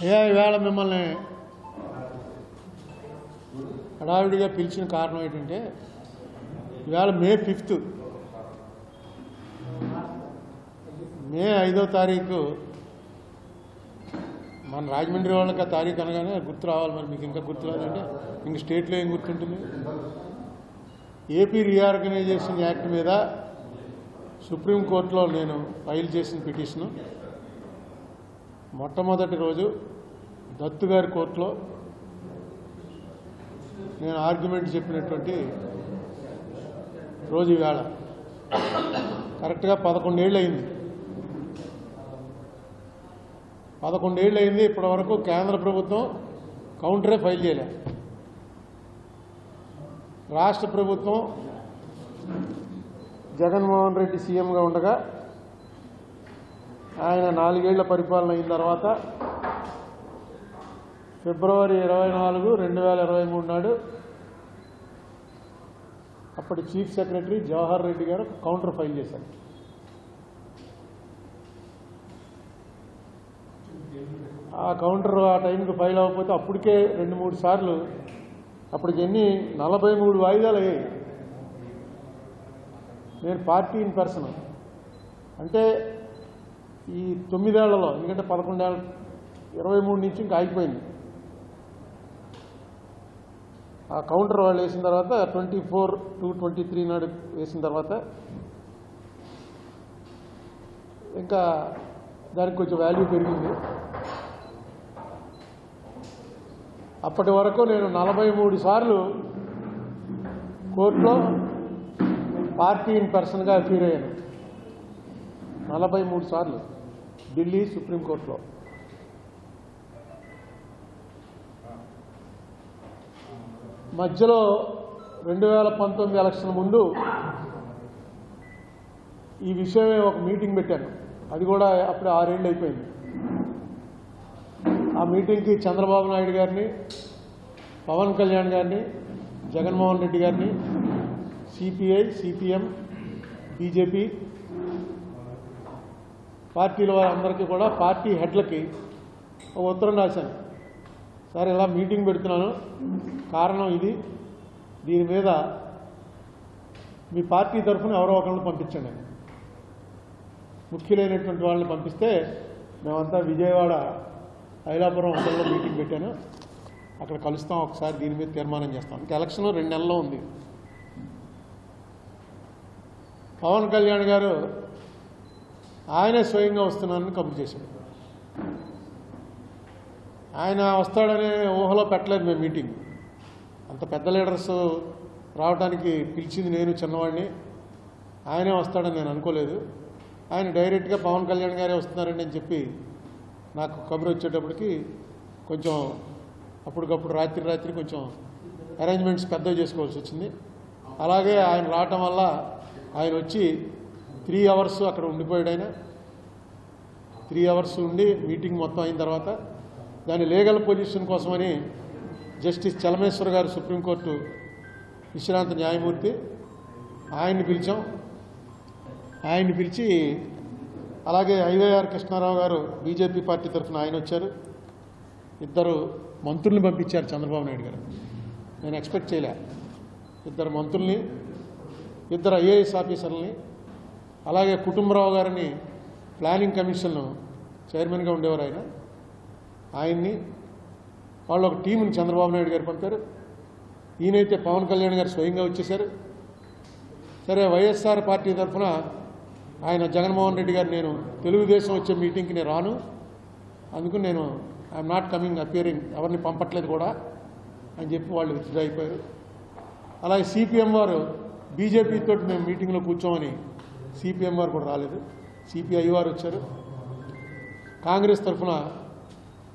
ఈవేళ మిమ్మల్ని హడావిడిగా పిలిచిన కారణం ఏంటంటే ఈవేళ మే 5th మే 5వ తారీఖు మన రాజమండ్రి వాళ్ళకి ఆ తారీఖు అనగానే గుర్తు రావాలి. మరి మీకు ఇంకా గుర్తు రాదంటే ఇంక స్టేట్లో ఏం గుర్తుంటుంది? ఏపీ రీఆర్గనైజేషన్ యాక్ట్ మీద సుప్రీంకోర్టులో నేను ఫైల్ చేసిన పిటిషను మొట్టమొదటి రోజు దత్తు గారి కోర్టులో నేను ఆర్గ్యుమెంట్ చెప్పినటువంటి రోజు ఈవేళ కరెక్ట్గా 11 ఏళ్ళు అయింది. 11 ఏళ్ళు అయింది. ఇప్పటి వరకు కేంద్ర ప్రభుత్వం కౌంటరే ఫైల్ చేయలే. రాష్ట్ర ప్రభుత్వం జగన్మోహన్ రెడ్డి సీఎంగా ఉండగా ఆయన 4 ఏళ్ల పరిపాలన అయిన తర్వాత ఫిబ్రవరి 24, 2023 నాడు అప్పటి చీఫ్ సెక్రటరీ జవహర్ రెడ్డి గారు కౌంటర్ ఫైల్ చేశారు. ఆ కౌంటర్ ఆ టైంకి ఫైల్ అవ్వకపోతే అప్పటికే 2-3 సార్లు అప్పటికి 43 వాయిదాలు అయ్యాయి. నేను పార్టీ ఇన్ పర్సన్ అంటే ఈ 9 ఏళ్లలో, ఎందుకంటే 11 ఏళ్ళ 23 నుంచి ఇంకా ఆగిపోయింది. ఆ కౌంటర్ వాళ్ళు వేసిన తర్వాత 24/2/23 నాడు వేసిన తర్వాత ఇంకా దానికి కొంచెం వాల్యూ పెరిగింది. అప్పటి వరకు నేను 43 సార్లు కోర్టులో పార్టీ ఇన్ పర్సన్గా అపీర్ అయ్యాను. 43 సార్లు ఢిల్లీ సుప్రీంకోర్టులో. మధ్యలో 2019 ఎలక్షన్ ముందు ఈ విషయమే ఒక మీటింగ్ పెట్టాను. అది కూడా అప్పుడు 6 ఏళ్ళు అయిపోయింది. ఆ మీటింగ్కి చంద్రబాబు నాయుడు గారిని, పవన్ కళ్యాణ్ గారిని, జగన్మోహన్ రెడ్డి గారిని, సిపిఐ, సిపిఎం, బీజేపీ పార్టీల వారందరికీ కూడా పార్టీ హెడ్లకి ఒక ఉత్తరం రాశాను. సార్ ఇలా మీటింగ్ పెడుతున్నాను, కారణం ఇది, దీని మీద మీ పార్టీ తరఫున ఎవరో ఒకరిని పంపించండి. ముఖ్యులైనటువంటి వాళ్ళని పంపిస్తే మేమంతా విజయవాడ ఐలాపురం హోటల్లో మీటింగ్ పెట్టాను, అక్కడ కలుస్తాం, ఒకసారి దీని మీద తీర్మానం చేస్తాం. ఇంకా ఎలక్షన్ 2 నెలల్లో ఉంది. పవన్ కళ్యాణ్ గారు ఆయనే స్వయంగా వస్తున్నానని కబురు చేశాడు. ఆయన వస్తాడనే ఊహలో పెట్టలేదు మేము మీటింగ్. అంత పెద్ద లీడర్స్ రావడానికి పిలిచింది నేను, చిన్నవాడిని. ఆయనే వస్తాడని నేను అనుకోలేదు. ఆయన డైరెక్ట్గా పవన్ కళ్యాణ్ గారే వస్తున్నారండి అని చెప్పి నాకు కబురు వచ్చేటప్పటికి కొంచెం అప్పటికప్పుడు రాత్రి కొంచెం అరేంజ్మెంట్స్ పెద్దవి చేసుకోవాల్సి వచ్చింది. అలాగే ఆయన రావటం వల్ల ఆయన వచ్చి 3 అవర్స్ అక్కడ ఉండిపోయాడు. ఆయన 3 అవర్స్ ఉండి మీటింగ్ మొత్తం అయిన తర్వాత దాని లీగల్ పొజిషన్ కోసమని జస్టిస్ చలమేశ్వర్ గారు, సుప్రీంకోర్టు విశ్రాంత న్యాయమూర్తి, ఆయన్ని పిలిచాం. ఆయన్ని పిలిచి అలాగే ఐవైఆర్ కృష్ణారావు గారు బీజేపీ పార్టీ తరఫున ఆయన వచ్చారు. 2 మంత్రుల్ని పంపించారు చంద్రబాబు నాయుడు గారు. నేను ఎక్స్పెక్ట్ చేయలే. 2 మంత్రుల్ని, 2 ఐఏఎస్ ఆఫీసర్లని, అలాగే కుటుంబరావు గారిని ప్లానింగ్ కమిషన్ చైర్మన్గా ఉండేవారు ఆయన్ని, వాళ్ళు ఒక టీంని చంద్రబాబు నాయుడు గారు పంపారు. ఈయనైతే పవన్ కళ్యాణ్ గారు స్వయంగా వచ్చేశారు. సరే, వైఎస్ఆర్ పార్టీ తరఫున ఆయన జగన్మోహన్ రెడ్డి గారు, నేను తెలుగుదేశం వచ్చే మీటింగ్కి నేను రాను, అందుకు నేను ఐఎమ్ నాట్ కమింగ్, అపియరింగ్, ఎవరిని పంపట్లేదు కూడా అని చెప్పి వాళ్ళు విత్డ్రా అయిపోయారు. అలాగే సిపిఎం వారు బీజేపీ తోటి మేము మీటింగ్లో కూర్చోమని సిపిఎం వారు కూడా రాలేదు. సిపిఐ వారు వచ్చారు. కాంగ్రెస్ తరఫున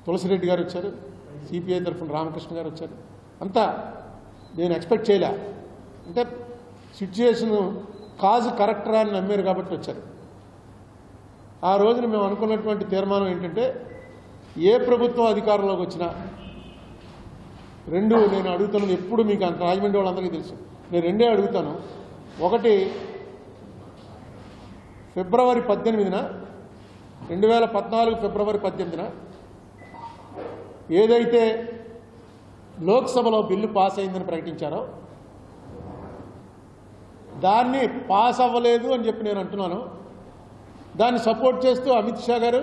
తులసిరెడ్డి గారు వచ్చారు. సిపిఐ తరఫున రామకృష్ణ గారు వచ్చారు. అంతా నేను ఎక్స్పెక్ట్ చేయలే. అంటే సిచ్యుయేషన్ కాజు కరెక్టరా అని నమ్మారు కాబట్టి వచ్చారు. ఆ రోజున మేము అనుకున్నటువంటి తీర్మానం ఏంటంటే ఏ ప్రభుత్వం అధికారంలోకి వచ్చినా రెండు నేను అడుగుతున్నది ఎప్పుడు మీకు అంత రాజమండ్రి వాళ్ళందరికీ తెలుసు. నేను రెండే అడుగుతాను. ఒకటి, ఫిబ్రవరి 18న 2014 ఫిబ్రవరి 18న ఏదైతే లోక్సభలో బిల్లు పాస్ అయిందని ప్రకటించారో దాన్ని పాస్ అవ్వలేదు అని చెప్పి నేను అంటున్నాను. దాన్ని సపోర్ట్ చేస్తూ అమిత్ షా గారు,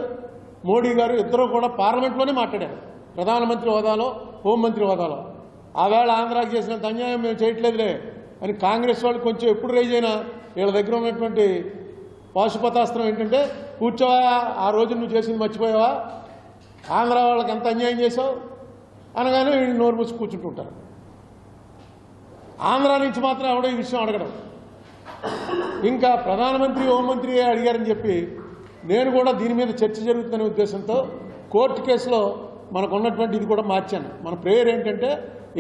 మోడీ గారు ఇద్దరు కూడా పార్లమెంట్లోనే మాట్లాడారు. ప్రధానమంత్రి హోదాలో, హోంమంత్రి హోదాలో. ఆవేళ ఆంధ్రాకి చేసినంత అన్యాయం మేము చేయట్లేదులే అని కాంగ్రెస్ వాళ్ళు కొంచెం ఎప్పుడు రైజ్ అయినా వీళ్ళ దగ్గర ఉన్నటువంటి పాశుపతాస్త్రం ఏంటంటే, కూర్చోవా, ఆ రోజు నువ్వు చేసింది మర్చిపోయావా, ఆంధ్ర వాళ్ళకి ఎంత అన్యాయం చేసావు అనగానే వీళ్ళు నోరు మూసి కూర్చుంటుంటారు. ఆంధ్ర నుంచి మాత్రం ఎవడో ఈ విషయం అడగడం. ఇంకా ప్రధానమంత్రి, హోంమంత్రి అడిగారని చెప్పి నేను కూడా దీని మీద చర్చ జరుగుతుందనే ఉద్దేశంతో కోర్టు కేసులో మనకు ఉన్నటువంటి ఇది కూడా మార్చాను. మన ప్రేయర్ ఏంటంటే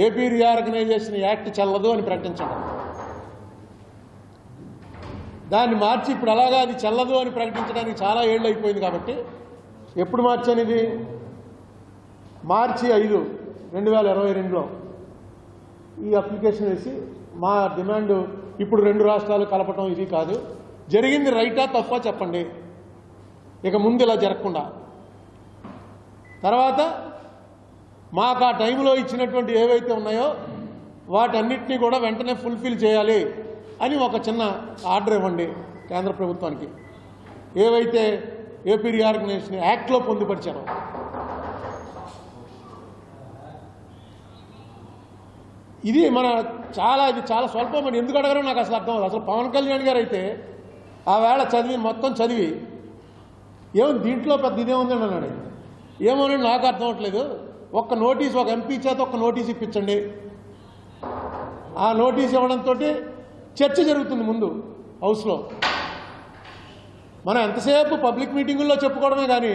ఏపీ రీఆర్గనైజేషన్ యాక్ట్ చెల్లదు అని ప్రకటించడం. దాన్ని మార్చి ఇప్పుడు అలాగా అది చెల్లదు అని ప్రకటించడానికి చాలా ఏళ్ళు అయిపోయింది. కాబట్టి ఎప్పుడు మార్చాను? ఇది మార్చి 5, 2022లో ఈ అప్లికేషన్ వేసి మా డిమాండ్ ఇప్పుడు 2 రాష్ట్రాలు కలపటం ఇది కాదు, జరిగింది రైటా తప్పా చెప్పండి, ఇక ముందు ఇలా జరగకుండా. తర్వాత మాకు ఆ టైంలో ఇచ్చినటువంటి ఏవైతే ఉన్నాయో వాటన్నిటినీ కూడా వెంటనే ఫుల్ఫిల్ చేయాలి అని ఒక చిన్న ఆర్డర్ ఇవ్వండి కేంద్ర ప్రభుత్వానికి, ఏవైతే ఏపీ రీఆర్గనైజేషన్ యాక్ట్లో పొందుపరిచారో. ఇది చాలా స్వల్పం అని ఎందుకు అడగరో నాకు అసలు అర్థం అవుతుంది. అసలు పవన్ కళ్యాణ్ గారు అయితే ఆ వేళ మొత్తం చదివి ఏమో దీంట్లో పెద్ద ఇదేముందని అన్నాడు. ఏమోనండి నాకు అర్థం అవట్లేదు, ఒక్క నోటీస్, ఒక ఎంపీ చేత ఒక్క నోటీస్ ఇప్పించండి. ఆ నోటీస్ ఇవ్వడంతో చర్చ జరుగుతుంది ముందు హౌస్లో. మనం ఎంతసేపు పబ్లిక్ మీటింగుల్లో చెప్పుకోవడమే కానీ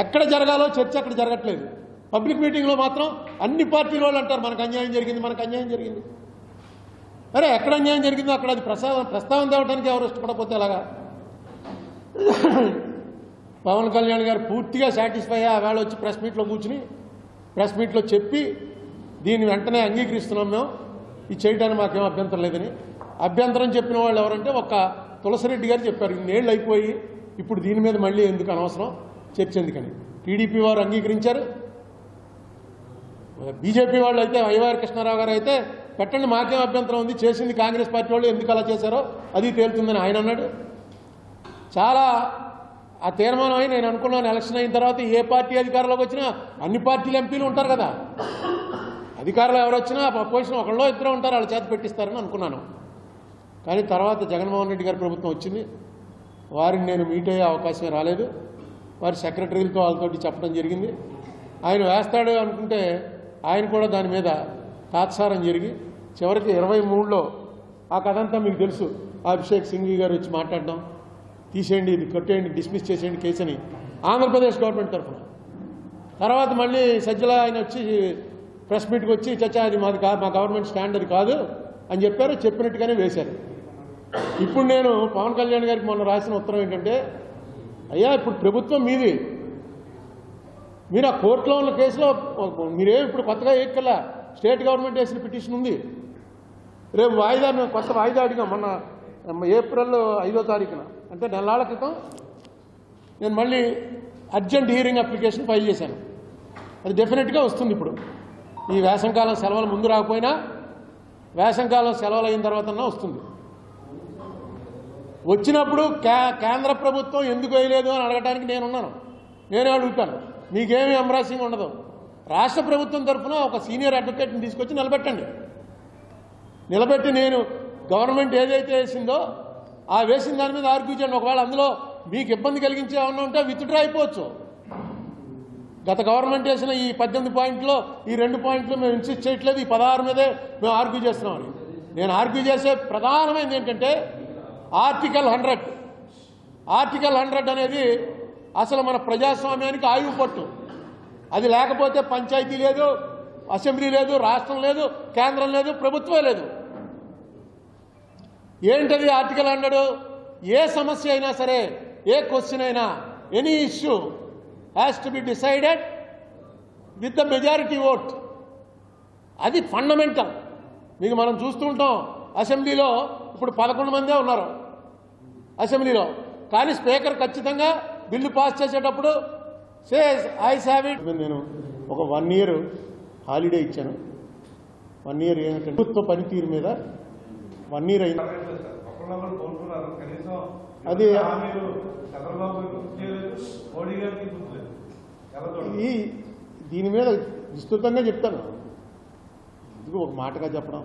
ఎక్కడ జరగాలో చర్చ అక్కడ జరగట్లేదు. పబ్లిక్ మీటింగ్లో మాత్రం అన్ని పార్టీల వాళ్ళు అంటారు మనకు అన్యాయం జరిగింది, మనకు అన్యాయం జరిగింది. అరే ఎక్కడ అన్యాయం జరిగిందో అక్కడ అది ప్రస్తావన తేవడానికి ఎవరు ఇష్టపడకపోతే అలాగా. పవన్ కళ్యాణ్ గారు పూర్తిగా సాటిస్ఫై అయ్యి ఆవేళ వచ్చి ప్రెస్ మీట్లో చెప్పి దీన్ని వెంటనే అంగీకరిస్తున్నాం మేము, ఇది చేయడానికి మాకేం అభ్యంతరం లేదని. అభ్యంతరం చెప్పిన వాళ్ళు ఎవరంటే ఒక్క తులసిరెడ్డి గారు చెప్పారు, ఇన్నేళ్ళు అయిపోయి ఇప్పుడు దీని మీద మళ్ళీ ఎందుకు అనవసరం చర్చ ఎందుకని. టీడీపీ వారు అంగీకరించారు. బీజేపీ వాళ్ళు అయితే వైవైఆర్ కృష్ణారావు గారు అయితే పెట్టండి మాకేం అభ్యంతరం ఉంది, చేసింది కాంగ్రెస్ పార్టీ వాళ్ళు ఎందుకు అలా చేశారో అది తేలుతుందని ఆయన అన్నాడు. చాలా ఆ తీర్మానం అయి నేను అనుకున్నాను ఎలక్షన్ అయిన తర్వాత ఏ పార్టీ అధికారంలోకి వచ్చినా అన్ని పార్టీల ఎంపీలు ఉంటారు కదా, అధికారులు ఎవరు వచ్చినా అపోజిషన్ ఒకళ్ళో ఇద్దరు ఉంటారు, వాళ్ళ చేత పెట్టిస్తారని అనుకున్నాను. కానీ తర్వాత జగన్మోహన్ రెడ్డి గారి ప్రభుత్వం వచ్చింది, వారిని నేను మీట్ అయ్యే అవకాశమే రాలేదు. వారి సెక్రటరీలతో వాళ్ళతోటి చెప్పడం జరిగింది. ఆయన వేస్తాడు అనుకుంటే ఆయన కూడా దాని మీద తాత్సారం జరిగి చివరికి 23లో ఆ కథంతా మీకు తెలుసు, అభిషేక్ సింఘ్వి గారు వచ్చి మాట్లాడడం, తీసేయండి, ఇది కొట్టేయండి, డిస్మిస్ చేసేయండి కేసు అని ఆంధ్రప్రదేశ్ గవర్నమెంట్ తరఫున. తర్వాత మళ్ళీ సజ్జల ఆయన వచ్చి ప్రెస్ మీట్కి వచ్చి చచ్చా అది మాది కాదు, మా గవర్నమెంట్ స్టాండ్ అది కాదు అని చెప్పారు, చెప్పినట్టుగానే వేశారు. ఇప్పుడు నేను పవన్ కళ్యాణ్ గారికి మొన్న రాసిన ఉత్తరం ఏంటంటే, అయ్యా ఇప్పుడు ప్రభుత్వం మీది, మీరు ఆ కోర్టులో ఉన్న కేసులో మీరేం ఇప్పుడు కొత్తగా ఏకల్లా స్టేట్ గవర్నమెంట్ వేసిన పిటిషన్ ఉంది, రేపు వాయిదా మేము కొత్త వాయిదా అడిగాం మొన్న ఏప్రిల్ 5వ తారీఖున, అంటే నెలల క్రితం నేను మళ్ళీ అర్జెంట్ హియరింగ్ అప్లికేషన్ ఫైల్ చేశాను. అది డెఫినెట్గా వస్తుంది. ఇప్పుడు ఈ వేసంకాలం సెలవులు ముందు రాకపోయినా వేసంకాలం సెలవులు అయిన తర్వాతన్నా వస్తుంది. వచ్చినప్పుడు కేంద్ర ప్రభుత్వం ఎందుకు వేయలేదు అని అడగడానికి నేనున్నాను, నేనే అడుగుతాను. మీకేమీ ఎంబ్రాసింగ్ ఉండదు. రాష్ట్ర ప్రభుత్వం తరఫున ఒక సీనియర్ అడ్వకేట్ని తీసుకొచ్చి నిలబెట్టి నేను గవర్నమెంట్ ఏదైతే వేసిందో ఆ వేసిన దాని మీద ఆర్గ్యూ చేయండి. ఒకవేళ అందులో మీకు ఇబ్బంది కలిగించే ఏమన్నా ఉంటే విత్డ్రా అయిపోవచ్చు. గత గవర్నమెంట్ వేసిన ఈ 18 పాయింట్లో ఈ 2 పాయింట్లు మేము ఇన్సిస్ట్ చేయట్లేదు, ఈ 16 మీదే మేము ఆర్గ్యూ చేస్తున్నామని. నేను ఆర్గ్యూ చేసే ప్రధానమైనది ఏంటంటే ఆర్టికల్ 100 అనేది అసలు మన ప్రజాస్వామ్యానికి ఆయువు పట్టు. అది లేకపోతే పంచాయతీ లేదు, అసెంబ్లీ లేదు, రాష్ట్రం లేదు, కేంద్రం లేదు, ప్రభుత్వం లేదు. ఏంటది ఆర్టికల్ 100? ఏ సమస్య అయినా సరే, ఏ క్వశ్చన్ అయినా, any issue has to be decided with the majority vote. అది ఫండమెంటల్. మీకు మనం చూస్తూ ఉంటాం అసెంబ్లీలో ఇప్పుడు 11 మందే ఉన్నారు అసెంబ్లీలో, కానీ స్పీకర్ ఖచ్చితంగా బిల్లు పాస్ చేసేటప్పుడు సేస్ ఐస్ హ్యావ్ ఇట్. నేను ఒక 1 year హాలిడే ఇచ్చాను. 1 year ఏమిటంటే ప్రభుత్వ పనితీరు మీద 1 year అయింది. అది దీని మీద విస్తృతంగా చెప్తాను. ఇది ఒక మాటగా చెప్పడం.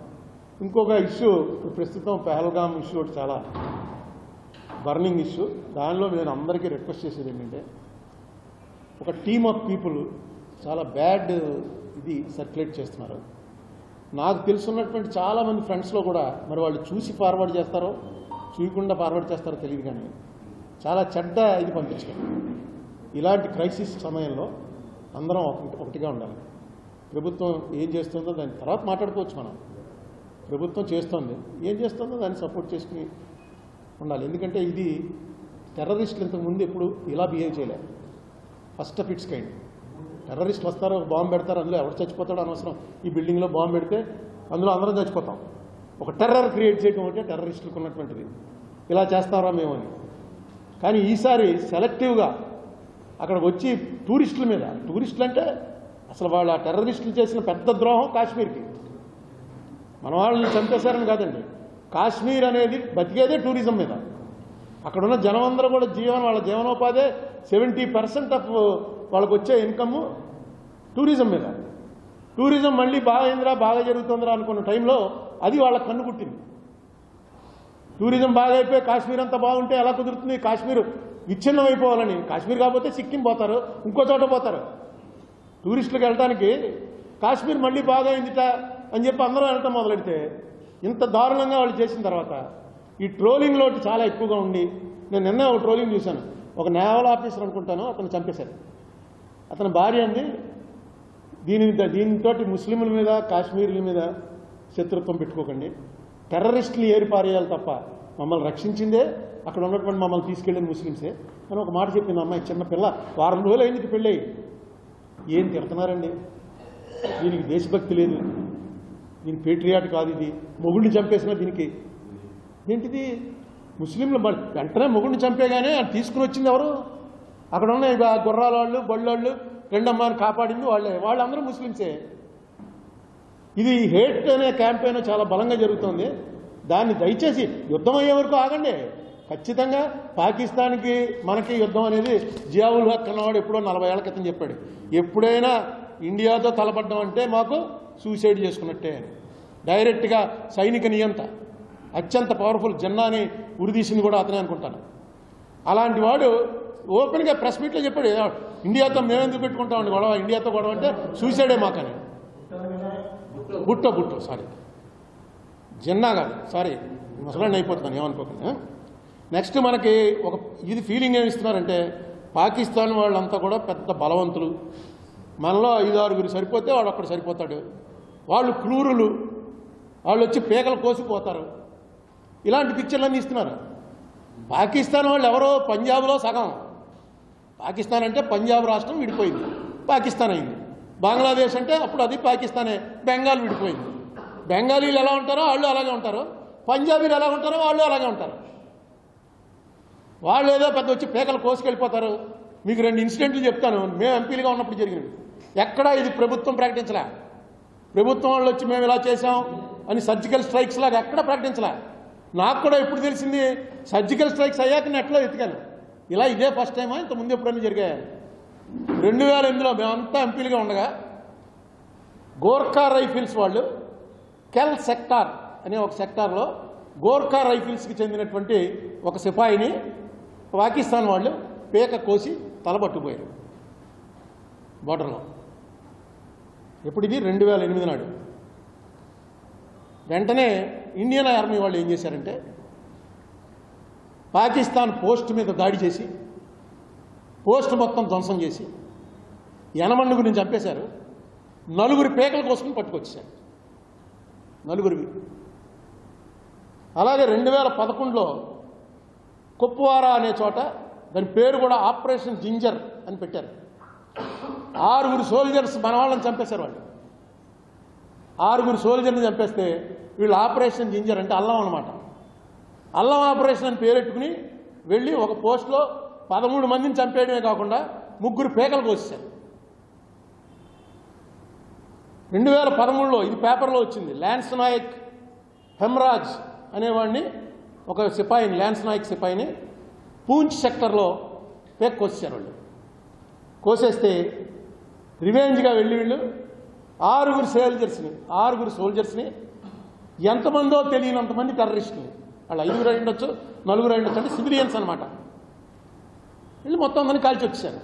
ఇంకొక ఇష్యూ ప్రస్తుతం పహల్గామ్ ఇష్యూ ఒకటి చాలా బర్నింగ్ ఇష్యూ. దానిలో నేను అందరికీ రిక్వెస్ట్ చేసేది ఏంటంటే, ఒక టీమ్ ఆఫ్ పీపుల్ చాలా బ్యాడ్ ఇది సర్క్యులేట్ చేస్తున్నారు. నాకు తెలుసున్నటువంటి చాలామంది ఫ్రెండ్స్లో కూడా మరి వాళ్ళు చూసి ఫార్వర్డ్ చేస్తారో చూయకుండా ఫార్వర్డ్ చేస్తారో తెలియదు, కానీ చాలా చెడ్డ ఇది పంపించడం. ఇలాంటి క్రైసిస్ సమయంలో అందరం ఒకటిగా ఉండాలి. ప్రభుత్వం ఏం చేస్తుందో దాని తర్వాత మాట్లాడుకోవచ్చు మనం. ప్రభుత్వం చేస్తోంది, ఏం చేస్తుందో దాన్ని సపోర్ట్ చేసుకుని ఉండాలి. ఎందుకంటే ఇది టెర్రరిస్టులు ఇంతకుముందు ఎప్పుడు ఇలా బిహేవ్ చేయలేదు. First of it's kind. టెర్రరిస్టులు వస్తారు, బాంబు పెడతారు, అందులో ఎవరు చచ్చిపోతాడో అనవసరం. ఈ బిల్డింగ్లో బాంబు పెడితే అందులో అందరం చచ్చిపోతాం. ఒక టెర్రర్ క్రియేట్ చేయడం అంటే టెర్రరిస్టులకు ఉన్నటువంటిది. ఇలా చేస్తారా మేము అని. కానీ ఈసారి సెలెక్టివ్గా అక్కడ వచ్చి టూరిస్టుల మీద, టూరిస్టులు అంటే అసలు వాళ్ళ టెర్రరిస్టులు చేసిన పెద్ద ద్రోహం కాశ్మీర్కి. మన వాళ్ళని చంపేశారని కాదండి, కాశ్మీర్ అనేది బతికేదే టూరిజం మీద. అక్కడున్న జనం అందరూ కూడా వాళ్ళ జీవనోపాధి 70% ఆఫ్ వాళ్ళకు వచ్చే ఇన్కమ్ టూరిజం మీద. టూరిజం మళ్ళీ బాగా అయిందిరా, బాగా జరుగుతుందిరా అనుకున్న టైంలో అది వాళ్ళ కన్ను కుట్టింది. టూరిజం బాగా అయిపోయి కాశ్మీర్ అంతా బాగుంటే ఎలా కుదురుతుంది? కాశ్మీర్ విచ్ఛిన్నం అయిపోవాలని. కాశ్మీర్ కాకపోతే సిక్కిం పోతారు, ఇంకో చోట పోతారు. టూరిస్టులకు వెళ్ళడానికి కాశ్మీర్ మళ్ళీ బాగా అయిందిట అని చెప్పి అందరూ వెళ్ళటం మొదలెడితే ఇంత దారుణంగా వాళ్ళు చేసిన తర్వాత ఈ ట్రోలింగ్ లోటు చాలా ఎక్కువగా ఉండి, నేను నిన్న ఒక ట్రోలింగ్ చూశాను. ఒక నేవల్ ఆఫీసర్ అనుకుంటాను, అతను చంపేశారు. అతని భార్య అంది, దీనితో ముస్లింల మీద కాశ్మీర్ల మీద శత్రుత్వం పెట్టుకోకండి, టెర్రరిస్టులు ఏరిపారేయాలి తప్ప మమ్మల్ని రక్షించిందే అక్కడ ఉన్నటువంటి మమ్మల్ని తీసుకెళ్ళిన ముస్లింసే అని ఒక మాట చెప్పింది అమ్మాయి. చిన్న పిల్ల, 1 వారం రోజులు అయింది పెళ్ళి. ఏం తిడుతున్నారండి? దీనికి దేశభక్తి లేదు, దీని పేట్రియాట్ కాదు, ఇది మొగుడిని చంపేసినా దీనికి ఏంటిది? ముస్లింలు వెంటనే మొగుడిని చంపేగానే తీసుకుని వచ్చింది ఎవరు? అక్కడ ఉన్న గుర్రాల వాళ్ళు, బళ్ళోళ్ళు, రెండమ్మాని కాపాడింది వాళ్ళే. వాళ్ళందరూ ముస్లింసే. ఇది హేట్ అనే క్యాంపెయిన్ చాలా బలంగా జరుగుతుంది. దాన్ని దయచేసి యుద్ధం అయ్యే వరకు ఆగండి. ఖచ్చితంగా పాకిస్తాన్కి మనకి యుద్ధం అనేది జియావుల్ హక్ అన్నవాడు ఎప్పుడో 40 ఏళ్ల క్రితం చెప్పాడు. ఎప్పుడైనా ఇండియాతో తలపడ్డం అంటే మాకు సూసైడ్ చేసుకున్నట్టే అని. డైరెక్ట్గా సైనిక నియంత, అత్యంత పవర్ఫుల్ జిన్నాని ఉరిదీసింది కూడా అతనే అనుకుంటాను. అలాంటి వాడు ఓపెన్గా ప్రెస్ మీట్లో చెప్పాడు, ఇండియాతో మేమెందుకు పెట్టుకుంటామండి గొడవ, ఇండియాతో గొడవ అంటే సూసైడే మాకని. బుట్టో సారీ, జిన్నా కాదు, సారీ, ముసలాన్ని అయిపోతున్నాను, ఏమనుకోకండి. నెక్స్ట్ మనకి ఒక ఇది ఫీలింగ్ ఏమి ఇస్తున్నారంటే, పాకిస్తాన్ వాళ్ళంతా కూడా పెద్ద బలవంతులు, మనలో 5-6 సరిపోతే వాడు ఒక్కడు సరిపోతాడు, వాళ్ళు క్రూరులు, వాళ్ళు వచ్చి పేకలు కోసిపోతారు, ఇలాంటి పిక్చర్లన్నీ ఇస్తున్నారు. పాకిస్తాన్ వాళ్ళు ఎవరో పంజాబ్లో సగం. పాకిస్తాన్ అంటే పంజాబ్ రాష్ట్రం విడిపోయింది, పాకిస్తాన్ అయింది. బంగ్లాదేశ్ అంటే అప్పుడు అది పాకిస్తానే, బెంగాల్ విడిపోయింది. బెంగాలీలు ఎలా ఉంటారో వాళ్ళు అలాగే ఉంటారు, పంజాబీలు ఎలా ఉంటారో వాళ్ళు అలాగే ఉంటారు. వాళ్ళు ఏదో పెద్ద వచ్చి పేకలు కోసుకెళ్ళిపోతారు. మీకు 2 ఇన్సిడెంట్లు చెప్తాను, మేము ఎంపీలుగా ఉన్నప్పుడు జరిగినవి. ఎక్కడా ఇది ప్రభుత్వం ప్రకటించలే. ప్రభుత్వం వాళ్ళు వచ్చి మేము ఇలా చేసాం అని సర్జికల్ స్ట్రైక్స్ లాగా ఎక్కడ ప్రకటించలే. నాకు కూడా ఎప్పుడు తెలిసింది, సర్జికల్ స్ట్రైక్స్ అయ్యాక నెట్లో ఎత్తికాను. ఇలా ఇదే ఫస్ట్ టైమా, ఇంతకుముందు ఎప్పుడైనా జరిగాయి? 2008లో మేమంతా ఎంపీలుగా ఉండగా గోర్ఖా రైఫిల్స్ వాళ్ళు కెల్ సెక్టార్ అనే ఒక సెక్టార్లో గోర్ఖా రైఫిల్స్కి చెందినటువంటి ఒక సిపాయిని పాకిస్తాన్ వాళ్ళు పేక కోసి తలపట్టుపోయారు బోర్డర్లో. ఎప్పుడు ఇది? 2008 నాడు. వెంటనే ఇండియన్ ఆర్మీ వాళ్ళు ఏం చేశారంటే, పాకిస్తాన్ పోస్ట్ మీద దాడి చేసి పోస్ట్ మొత్తం ధ్వంసం చేసి యనమండు గురించి చంపేశారు. 4 పేకల కోసం పట్టుకొచ్చారు, 4. అలాగే 2011లో కుప్వారా అనే చోట, దాని పేరు కూడా ఆపరేషన్ జింజర్ అని పెట్టారు. 6 సోల్జర్స్ మన వాళ్ళని చంపేశారు. వాళ్ళు 6 సోల్జర్ని చంపేస్తే వీళ్ళు ఆపరేషన్ జింజర్ అంటే అల్లం అన్నమాట. అల్లం ఆపరేషన్ అని పేరెట్టుకుని వెళ్ళి ఒక పోస్ట్లో 13 మందిని చంపేయడమే కాకుండా 3 పేకలు కోసేశారు. 2013లో ఇది పేపర్లో వచ్చింది. ల్యాన్స్ నాయక్ హెమ్రాజ్ అనేవాడిని, ఒక సిపాయిని, ల్యాన్స్ నాయక్ సిపాయిని పూంచ్ సెక్టర్లో పేక కోసేశారు. వాళ్ళు కోసేస్తే రివెంజ్గా వెళ్ళి వీళ్ళు 6 సోల్జర్స్ని ఎంతమందో తెలియనంతమంది టెర్రరిస్టులు, వాళ్ళు 5 అయ్యుండొచ్చు, 4 అయ్యుండొచ్చు, అంటే సివిలియన్స్ అనమాట. వీళ్ళు మొత్తం అందరినీ కాల్చి వచ్చేసారు.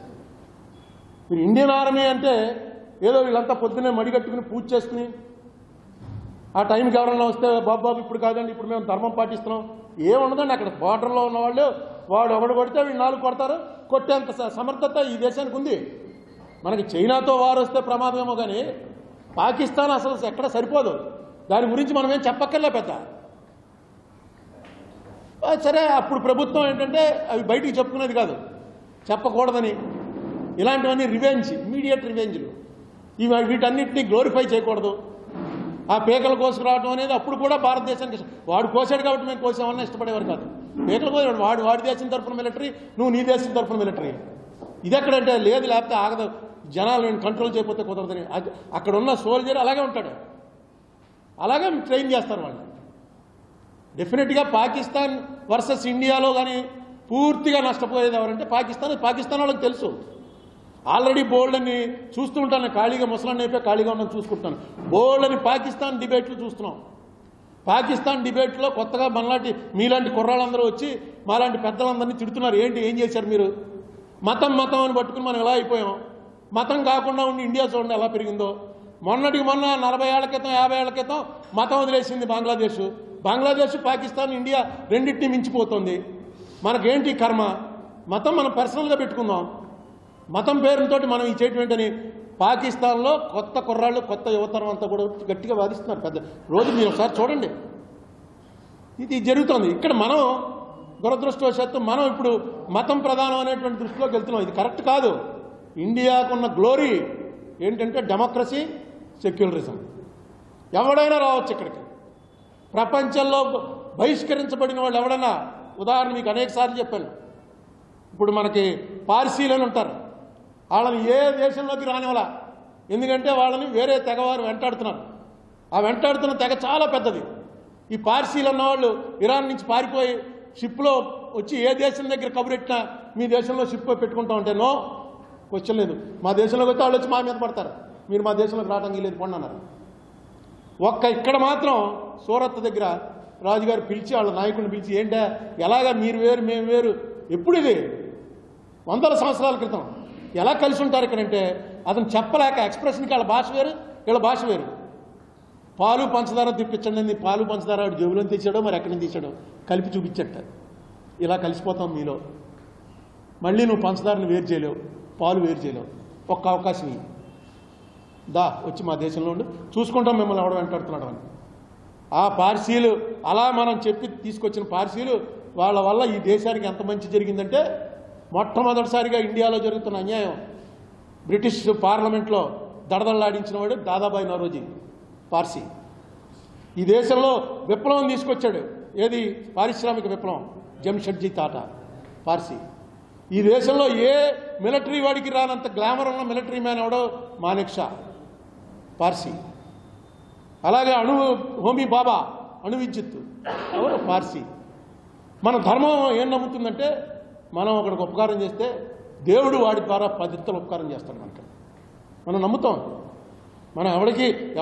మీరు ఇండియన్ ఆర్మీ అంటే ఏదో వీళ్ళంతా పొద్దున్నే మడిగట్టుకుని పూజ చేసుకుని ఆ టైంకి ఎవరన్నా వస్తే బాబు ఇప్పుడు కాదండి, ఇప్పుడు మేము ధర్మం పాటిస్తున్నాం, ఏముండదండి. అక్కడ బార్డర్లో ఉన్నవాళ్ళు వాడు ఒకడు కొడితే వీళ్ళు 4 కొడతారు. కొట్టేంత సమర్థత ఈ దేశానికి ఉంది. మనకి చైనాతో వారు వస్తే ప్రమాదమేమో, కానీ పాకిస్తాన్ అసలు ఎక్కడ సరిపోదు. దాని గురించి మనం ఏం చెప్పక్కర్లే పెద్ద. సరే, అప్పుడు ప్రభుత్వం ఏంటంటే అవి బయటికి చెప్పుకునేది కాదు, చెప్పకూడదని. ఇలాంటివన్నీ రివెంజ్, ఇమీడియట్ రివెంజ్లు, వీటన్నిటినీ గ్లోరిఫై చేయకూడదు. ఆ పేకలు కోసుకురావడం అనేది అప్పుడు కూడా భారతదేశానికి వాడు కోసాడు కాబట్టి మేము కోసామన్నా ఇష్టపడేవారు కాదు. పేకలు కోసాడు వాడి దేశం తరఫున మిలిటరీ, నువ్వు నీ దేశం తరఫున మిలిటరీ. ఇది ఎక్కడంటే లేదు, లేకపోతే ఆగదు, జనాలు నేను కంట్రోల్ చేయకపోతే కుదరదని. అక్కడ ఉన్న సోల్జర్ అలాగే ఉంటాడు, అలాగే ట్రైన్ చేస్తారు వాళ్ళు. డెఫినెట్గా పాకిస్తాన్ వర్సెస్ ఇండియాలో కానీ పూర్తిగా నష్టపోయేది ఎవరంటే పాకిస్తాన్ వాళ్ళకి తెలుసు. ఆల్రెడీ బోల్డ్ అని చూస్తూ ఉంటాను, ఖాళీగా ముసలాన్ని అయిపోయి ఖాళీగా ఉన్నాను చూసుకుంటాను. బోల్డ్ అని పాకిస్తాన్ డిబేట్లు చూస్తున్నాం. పాకిస్తాన్ డిబేట్లో కొత్తగా మనలాంటి మీలాంటి కుర్రాళ్ళందరూ వచ్చి మాలాంటి పెద్దలందరినీ తిడుతున్నారు. ఏం చేశారు మీరు? మతం అని పట్టుకుని మనం ఎలా అయిపోయాం? మతం కాకుండా ఉండి ఇండియా చూడండి ఎలా పెరిగిందో. మొన్నటికి మొన్న 40 ఏళ్ల క్రితం 50 ఏళ్ల క్రితం మతం వదిలేసింది బంగ్లాదేశ్. పాకిస్తాన్, ఇండియా రెండింటినీ మించిపోతుంది. మనకేంటి కర్మ? మతం మనం పర్సనల్గా పెట్టుకుందాం. మతం పేరుతో మనం ఈ చేయటం ఏంటని పాకిస్తాన్లో కొత్త కుర్రాళ్ళు, కొత్త యువతరం అంతా కూడా గట్టిగా వాదిస్తున్నారు. పెద్ద రోజు మీరు ఒకసారి చూడండి, ఇది జరుగుతుంది. ఇక్కడ మనం దురదృష్టవశాత్తు మనం ఇప్పుడు మతం ప్రధానం అనేటువంటి దృష్టిలోకి వెళ్తున్నాం. ఇది కరెక్ట్ కాదు. ఇండియాకున్న గ్లోరీ ఏంటంటే డెమోక్రసీ, సెక్యులరిజం. ఎవడైనా రావచ్చు ఇక్కడికి. ప్రపంచంలో బహిష్కరించబడిన వాళ్ళు ఎవడైనా, ఉదాహరణ మీకు అనేక సార్లు చెప్పాను. ఇప్పుడు మనకి పార్సీలను ఉంటారు, వాళ్ళని ఏ దేశంలోకి రానివ్వాల. ఎందుకంటే వాళ్ళని వేరే తెగవారు వెంటాడుతున్నారు. ఆ వెంటాడుతున్న తెగ చాలా పెద్దది. ఈ పార్సీలు ఉన్నవాళ్ళు ఇరాన్ నుంచి పారిపోయి షిప్లో వచ్చి ఏ దేశం దగ్గర కబురెట్టినా మీ దేశంలో షిప్ పెట్టుకుంటా ఉంటే నో క్వశ్చన్ లేదు. మా దేశంలోకి వస్తే వాళ్ళు వచ్చి మా మీద పడతారు, మీరు మా దేశంలోకి రావడానికి లేదు పండి అన్నారు. ఇక్కడ మాత్రం సూరత్ దగ్గర రాజుగారు పిలిచి వాళ్ళ నాయకుడిని పిలిచి, ఏంటా ఎలాగా మీరు వేరు మేము వేరు, ఎప్పుడు ఇది 100 సంవత్సరాల క్రితం ఎలా కలిసి ఉంటారు ఇక్కడంటే అతను చెప్పలేక ఎక్స్ప్రెషన్కి వాళ్ళ భాష వేరు, వీళ్ళ భాష వేరు. పాలు పంచదార తెప్పించండి, పాలు పంచదార వాడు జేబులో తెచ్చాడో మరి ఎక్కడి నుంచి తీసాడో కలిపి చూపించట. ఇలా కలిసిపోతాం మీలో. మళ్ళీ నువ్వు పంచదారని వేరు చేయలేవు, పాలు వేరు చేయలేవు. ఒక్క అవకాశం ఇవి, దా వచ్చి మా దేశంలో ఉండి చూసుకుంటాం మిమ్మల్ని ఎవడ వెంటాడుతున్నాడు అని. ఆ పార్సీలు అలా మనం చెప్పి తీసుకొచ్చిన పార్సీలు వాళ్ళ వల్ల ఈ దేశానికి ఎంత మంచి జరిగిందంటే, మొట్టమొదటిసారిగా ఇండియాలో జరుగుతున్న అన్యాయం బ్రిటిష్ పార్లమెంట్లో దడదళ్లాడించిన వాడు దాదాబాయి నౌరోజీ పార్సీ. ఈ దేశంలో విప్లవం తీసుకొచ్చాడు. ఏది? పారిశ్రామిక విప్లవం. జంషెడ్జీ టాటా పార్సీ. ఈ దేశంలో ఏ మిలిటరీ వాడికి రానంత గ్లామర్ ఉన్న మిలిటరీ మ్యాన్ ఎవడో మానేక్ షా పార్సీ. అలాగే హోమీ బాబా అణు విద్యుత్తు ఎవరు? పార్సీ. మన ధర్మం ఏం నమ్ముతుందంటే, మనం ఒకడికి ఉపకారం చేస్తే దేవుడు వాడి ద్వారా 10 రెట్లు ఉపకారం చేస్తాడు మనకి. మనం నమ్ముతాం. మనం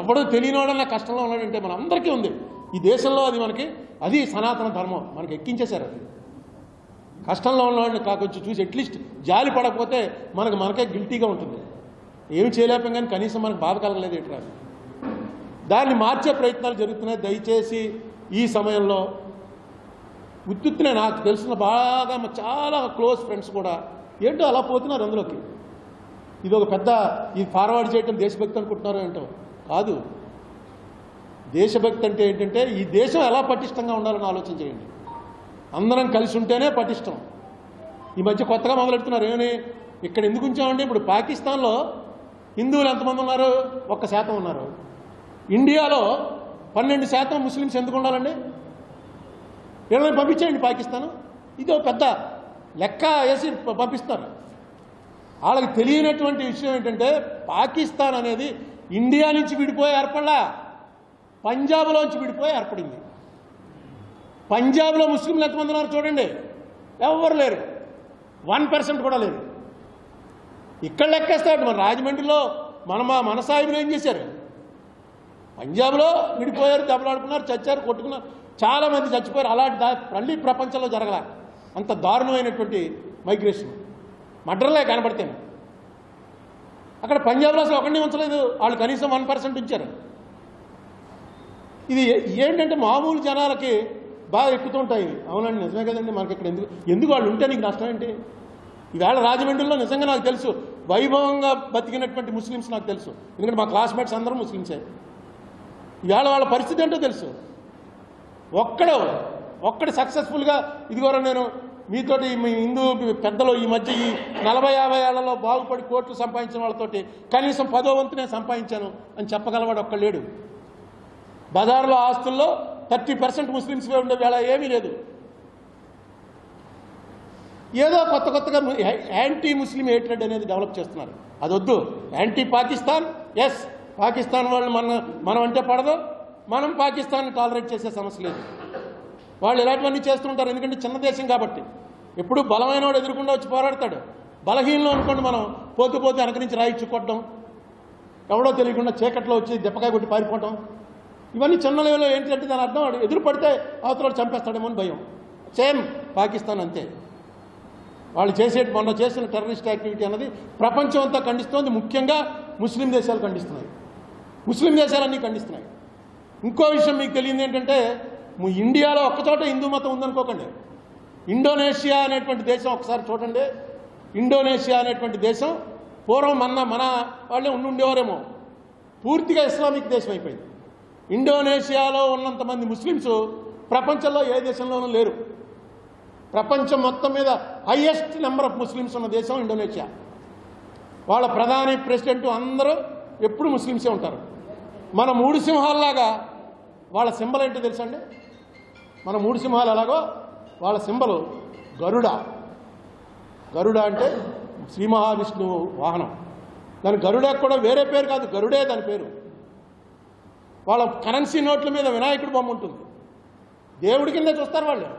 ఎవడో తెలియనివాడన్నా కష్టంలో ఉన్నాడంటే మన అందరికీ ఉంది ఈ దేశంలో. అది సనాతన ధర్మం. మనకి ఎక్కించేశారు. అది కష్టంలో ఉన్నవాడిని కాకొచ్చి చూసి అట్లీస్ట్ జాలి పడకపోతే మనకే గిల్టీగా ఉంటుంది. ఏమి చేయలేకపోయాం కానీ కనీసం మనకు బాధ కలగలేదు ఎట్లా. దాన్ని మార్చే ప్రయత్నాలు జరుగుతున్నాయి. దయచేసి ఈ సమయంలో ఉత్తునే నాకు తెలిసిన బాగా చాలా క్లోజ్ ఫ్రెండ్స్ కూడా ఏంటో అలా పోతున్నారు అందులోకి. ఇది ఒక పెద్ద ఈ ఫార్వర్డ్ చేయటం దేశభక్తి అనుకుంటున్నారు ఏంటో కాదు. దేశభక్తి అంటే ఏంటంటే ఈ దేశం ఎలా పటిష్టంగా ఉండాలని ఆలోచన చేయండి. అందరం కలిసి ఉంటేనే పటిష్టం. ఈ మధ్య కొత్తగా మొదలెడుతున్నారు ఏమని, ఇక్కడ ఎందుకు ఉంచామండి, ఇప్పుడు పాకిస్తాన్లో హిందువులు ఎంతమంది ఉన్నారు, 1% ఉన్నారు. ఇండియాలో 12% ముస్లిమ్స్ ఎందుకు ఉండాలండి? వీళ్ళని పంపించేయండి పాకిస్తాన్. ఇది ఒక పెద్ద లెక్క వేసి పంపిస్తారు. వాళ్ళకి తెలియనటువంటి విషయం ఏంటంటే పాకిస్తాన్ అనేది ఇండియా నుంచి విడిపోయి ఏర్పడలా, పంజాబ్లోంచి విడిపోయి ఏర్పడింది. పంజాబ్లో ముస్లింలు ఎంతమంది ఉన్నారు చూడండి, ఎవరు లేరు, 1% కూడా లేరు. ఇక్కడ లెక్కేస్తాడు. మన రాజమండ్రిలో మన సాహిబులు ఏం చేశారు, పంజాబ్లో విడిపోయారు, దెబ్బలాడుకున్నారు, చచ్చారు, కొట్టుకున్నారు, చాలామంది చచ్చిపోయారు. అలాంటి మళ్ళీ ప్రపంచంలో జరగల అంత దారుణమైనటువంటి మైగ్రేషన్, మడ్రలే కనబడితేనే. అక్కడ పంజాబ్లో అసలు ఒకరిని ఉంచలేదు, వాళ్ళు కనీసం 1% ఉంచారు. ఇది ఏంటంటే మామూలు జనాలకి బాగా ఎక్కుతుంటాయి. అవునండి, నిజమే కదండి, మనకి ఇక్కడ ఎందుకు వాళ్ళు ఉంటే నీకు నష్టం ఏంటి? ఈవేళ రాజమండ్రిలో నిజంగా నాకు తెలుసు వైభవంగా బతికినటువంటి ముస్లిమ్స్ నాకు తెలుసు, ఎందుకంటే మా క్లాస్మేట్స్ అందరూ ముస్లిమ్సే. ఈవేళ వాళ్ళ పరిస్థితి ఏంటో తెలుసు. ఒక్కడు సక్సెస్ఫుల్గా ఇదిగోరా నేను మీతోటి మీ హిందూ పెద్దలు ఈ మధ్య ఈ 40-50 ఏళ్లలో బాగుపడి కోట్లు సంపాదించిన వాళ్ళతోటి కనీసం 10వ వంతు నేను సంపాదించాను అని చెప్పగలవాడు ఒక్క లేడు. బజార్లో ఆస్తుల్లో 30% ముస్లిమ్స్ ఉండే వేళ ఏమీ లేదు. ఏదో కొత్తగా యాంటీ ముస్లిం హేట్రెడ్ అనేది డెవలప్ చేస్తున్నారు. అదొద్దు. యాంటీ పాకిస్తాన్, ఎస్, పాకిస్తాన్ వాళ్ళు మనం అంటే పడదు, మనం పాకిస్తాన్ని టాలరేట్ చేసే సమస్య లేదు. వాళ్ళు ఇలాంటివన్నీ చేస్తుంటారు, ఎందుకంటే చిన్న దేశం కాబట్టి. ఎప్పుడు బలమైన వాడు ఎదురుకుండా వచ్చి పోరాడతాడు. బలహీనలో అనుకోండి మనం పోతూ వెనక నుంచి రాయి చుక్కొట్టడం, ఎవడో తెలియకుండా చీకట్లో వచ్చి దెప్పకాయ కొట్టి పారిపోవటం, ఇవన్నీ చిన్న లెవెల్లో ఏంటంటే దాని అర్థం వాడు ఎదురు పడితే అవతల చంపేస్తాడేమో అని భయం. సేమ్ పాకిస్తాన్ అంతే. వాళ్ళు మొన్న చేసిన టెర్రరిస్ట్ యాక్టివిటీ అన్నది ప్రపంచం అంతా ఖండిస్తోంది. ముఖ్యంగా ముస్లిం దేశాలు ఖండిస్తున్నాయి, ముస్లిం దేశాలన్నీ ఖండిస్తున్నాయి. ఇంకో విషయం మీకు తెలియదు ఏంటంటే, ఇండియాలో ఒక్కచోట హిందూ మతం ఉందనుకోకండి. ఇండోనేషియా అనేటువంటి దేశం ఒకసారి చూడండి. ఇండోనేషియా అనేటువంటి దేశం పూర్వం మన వాళ్ళే ఉండేవారేమో, పూర్తిగా ఇస్లామిక్ దేశం అయిపోయింది. ఇండోనేషియాలో ఉన్నంతమంది ముస్లిమ్స్ ప్రపంచంలో ఏ దేశంలోనూ లేరు. ప్రపంచం మొత్తం మీద హైయెస్ట్ నెంబర్ ఆఫ్ ముస్లిమ్స్ ఉన్న దేశం ఇండోనేషియా. వాళ్ళ ప్రధాని, ప్రెసిడెంట్ అందరూ ఎప్పుడు ముస్లిమ్సే ఉంటారు. మన 3 సింహాలలాగా వాళ్ళ సింబల్ ఏంటో తెలుసా అండి? మన 3 సింహాలు ఎలాగో వాళ్ళ సింబల్ గరుడ. గరుడ అంటే శ్రీ మహావిష్ణువు వాహనం. దాని గరుడ కూడా వేరే పేరు కాదు, గరుడే దాని పేరు. వాళ్ళ కరెన్సీ నోట్ల మీద వినాయకుడి బొమ్మ ఉంటుంది. దేవుడి కింద చూస్తారు వాళ్ళు.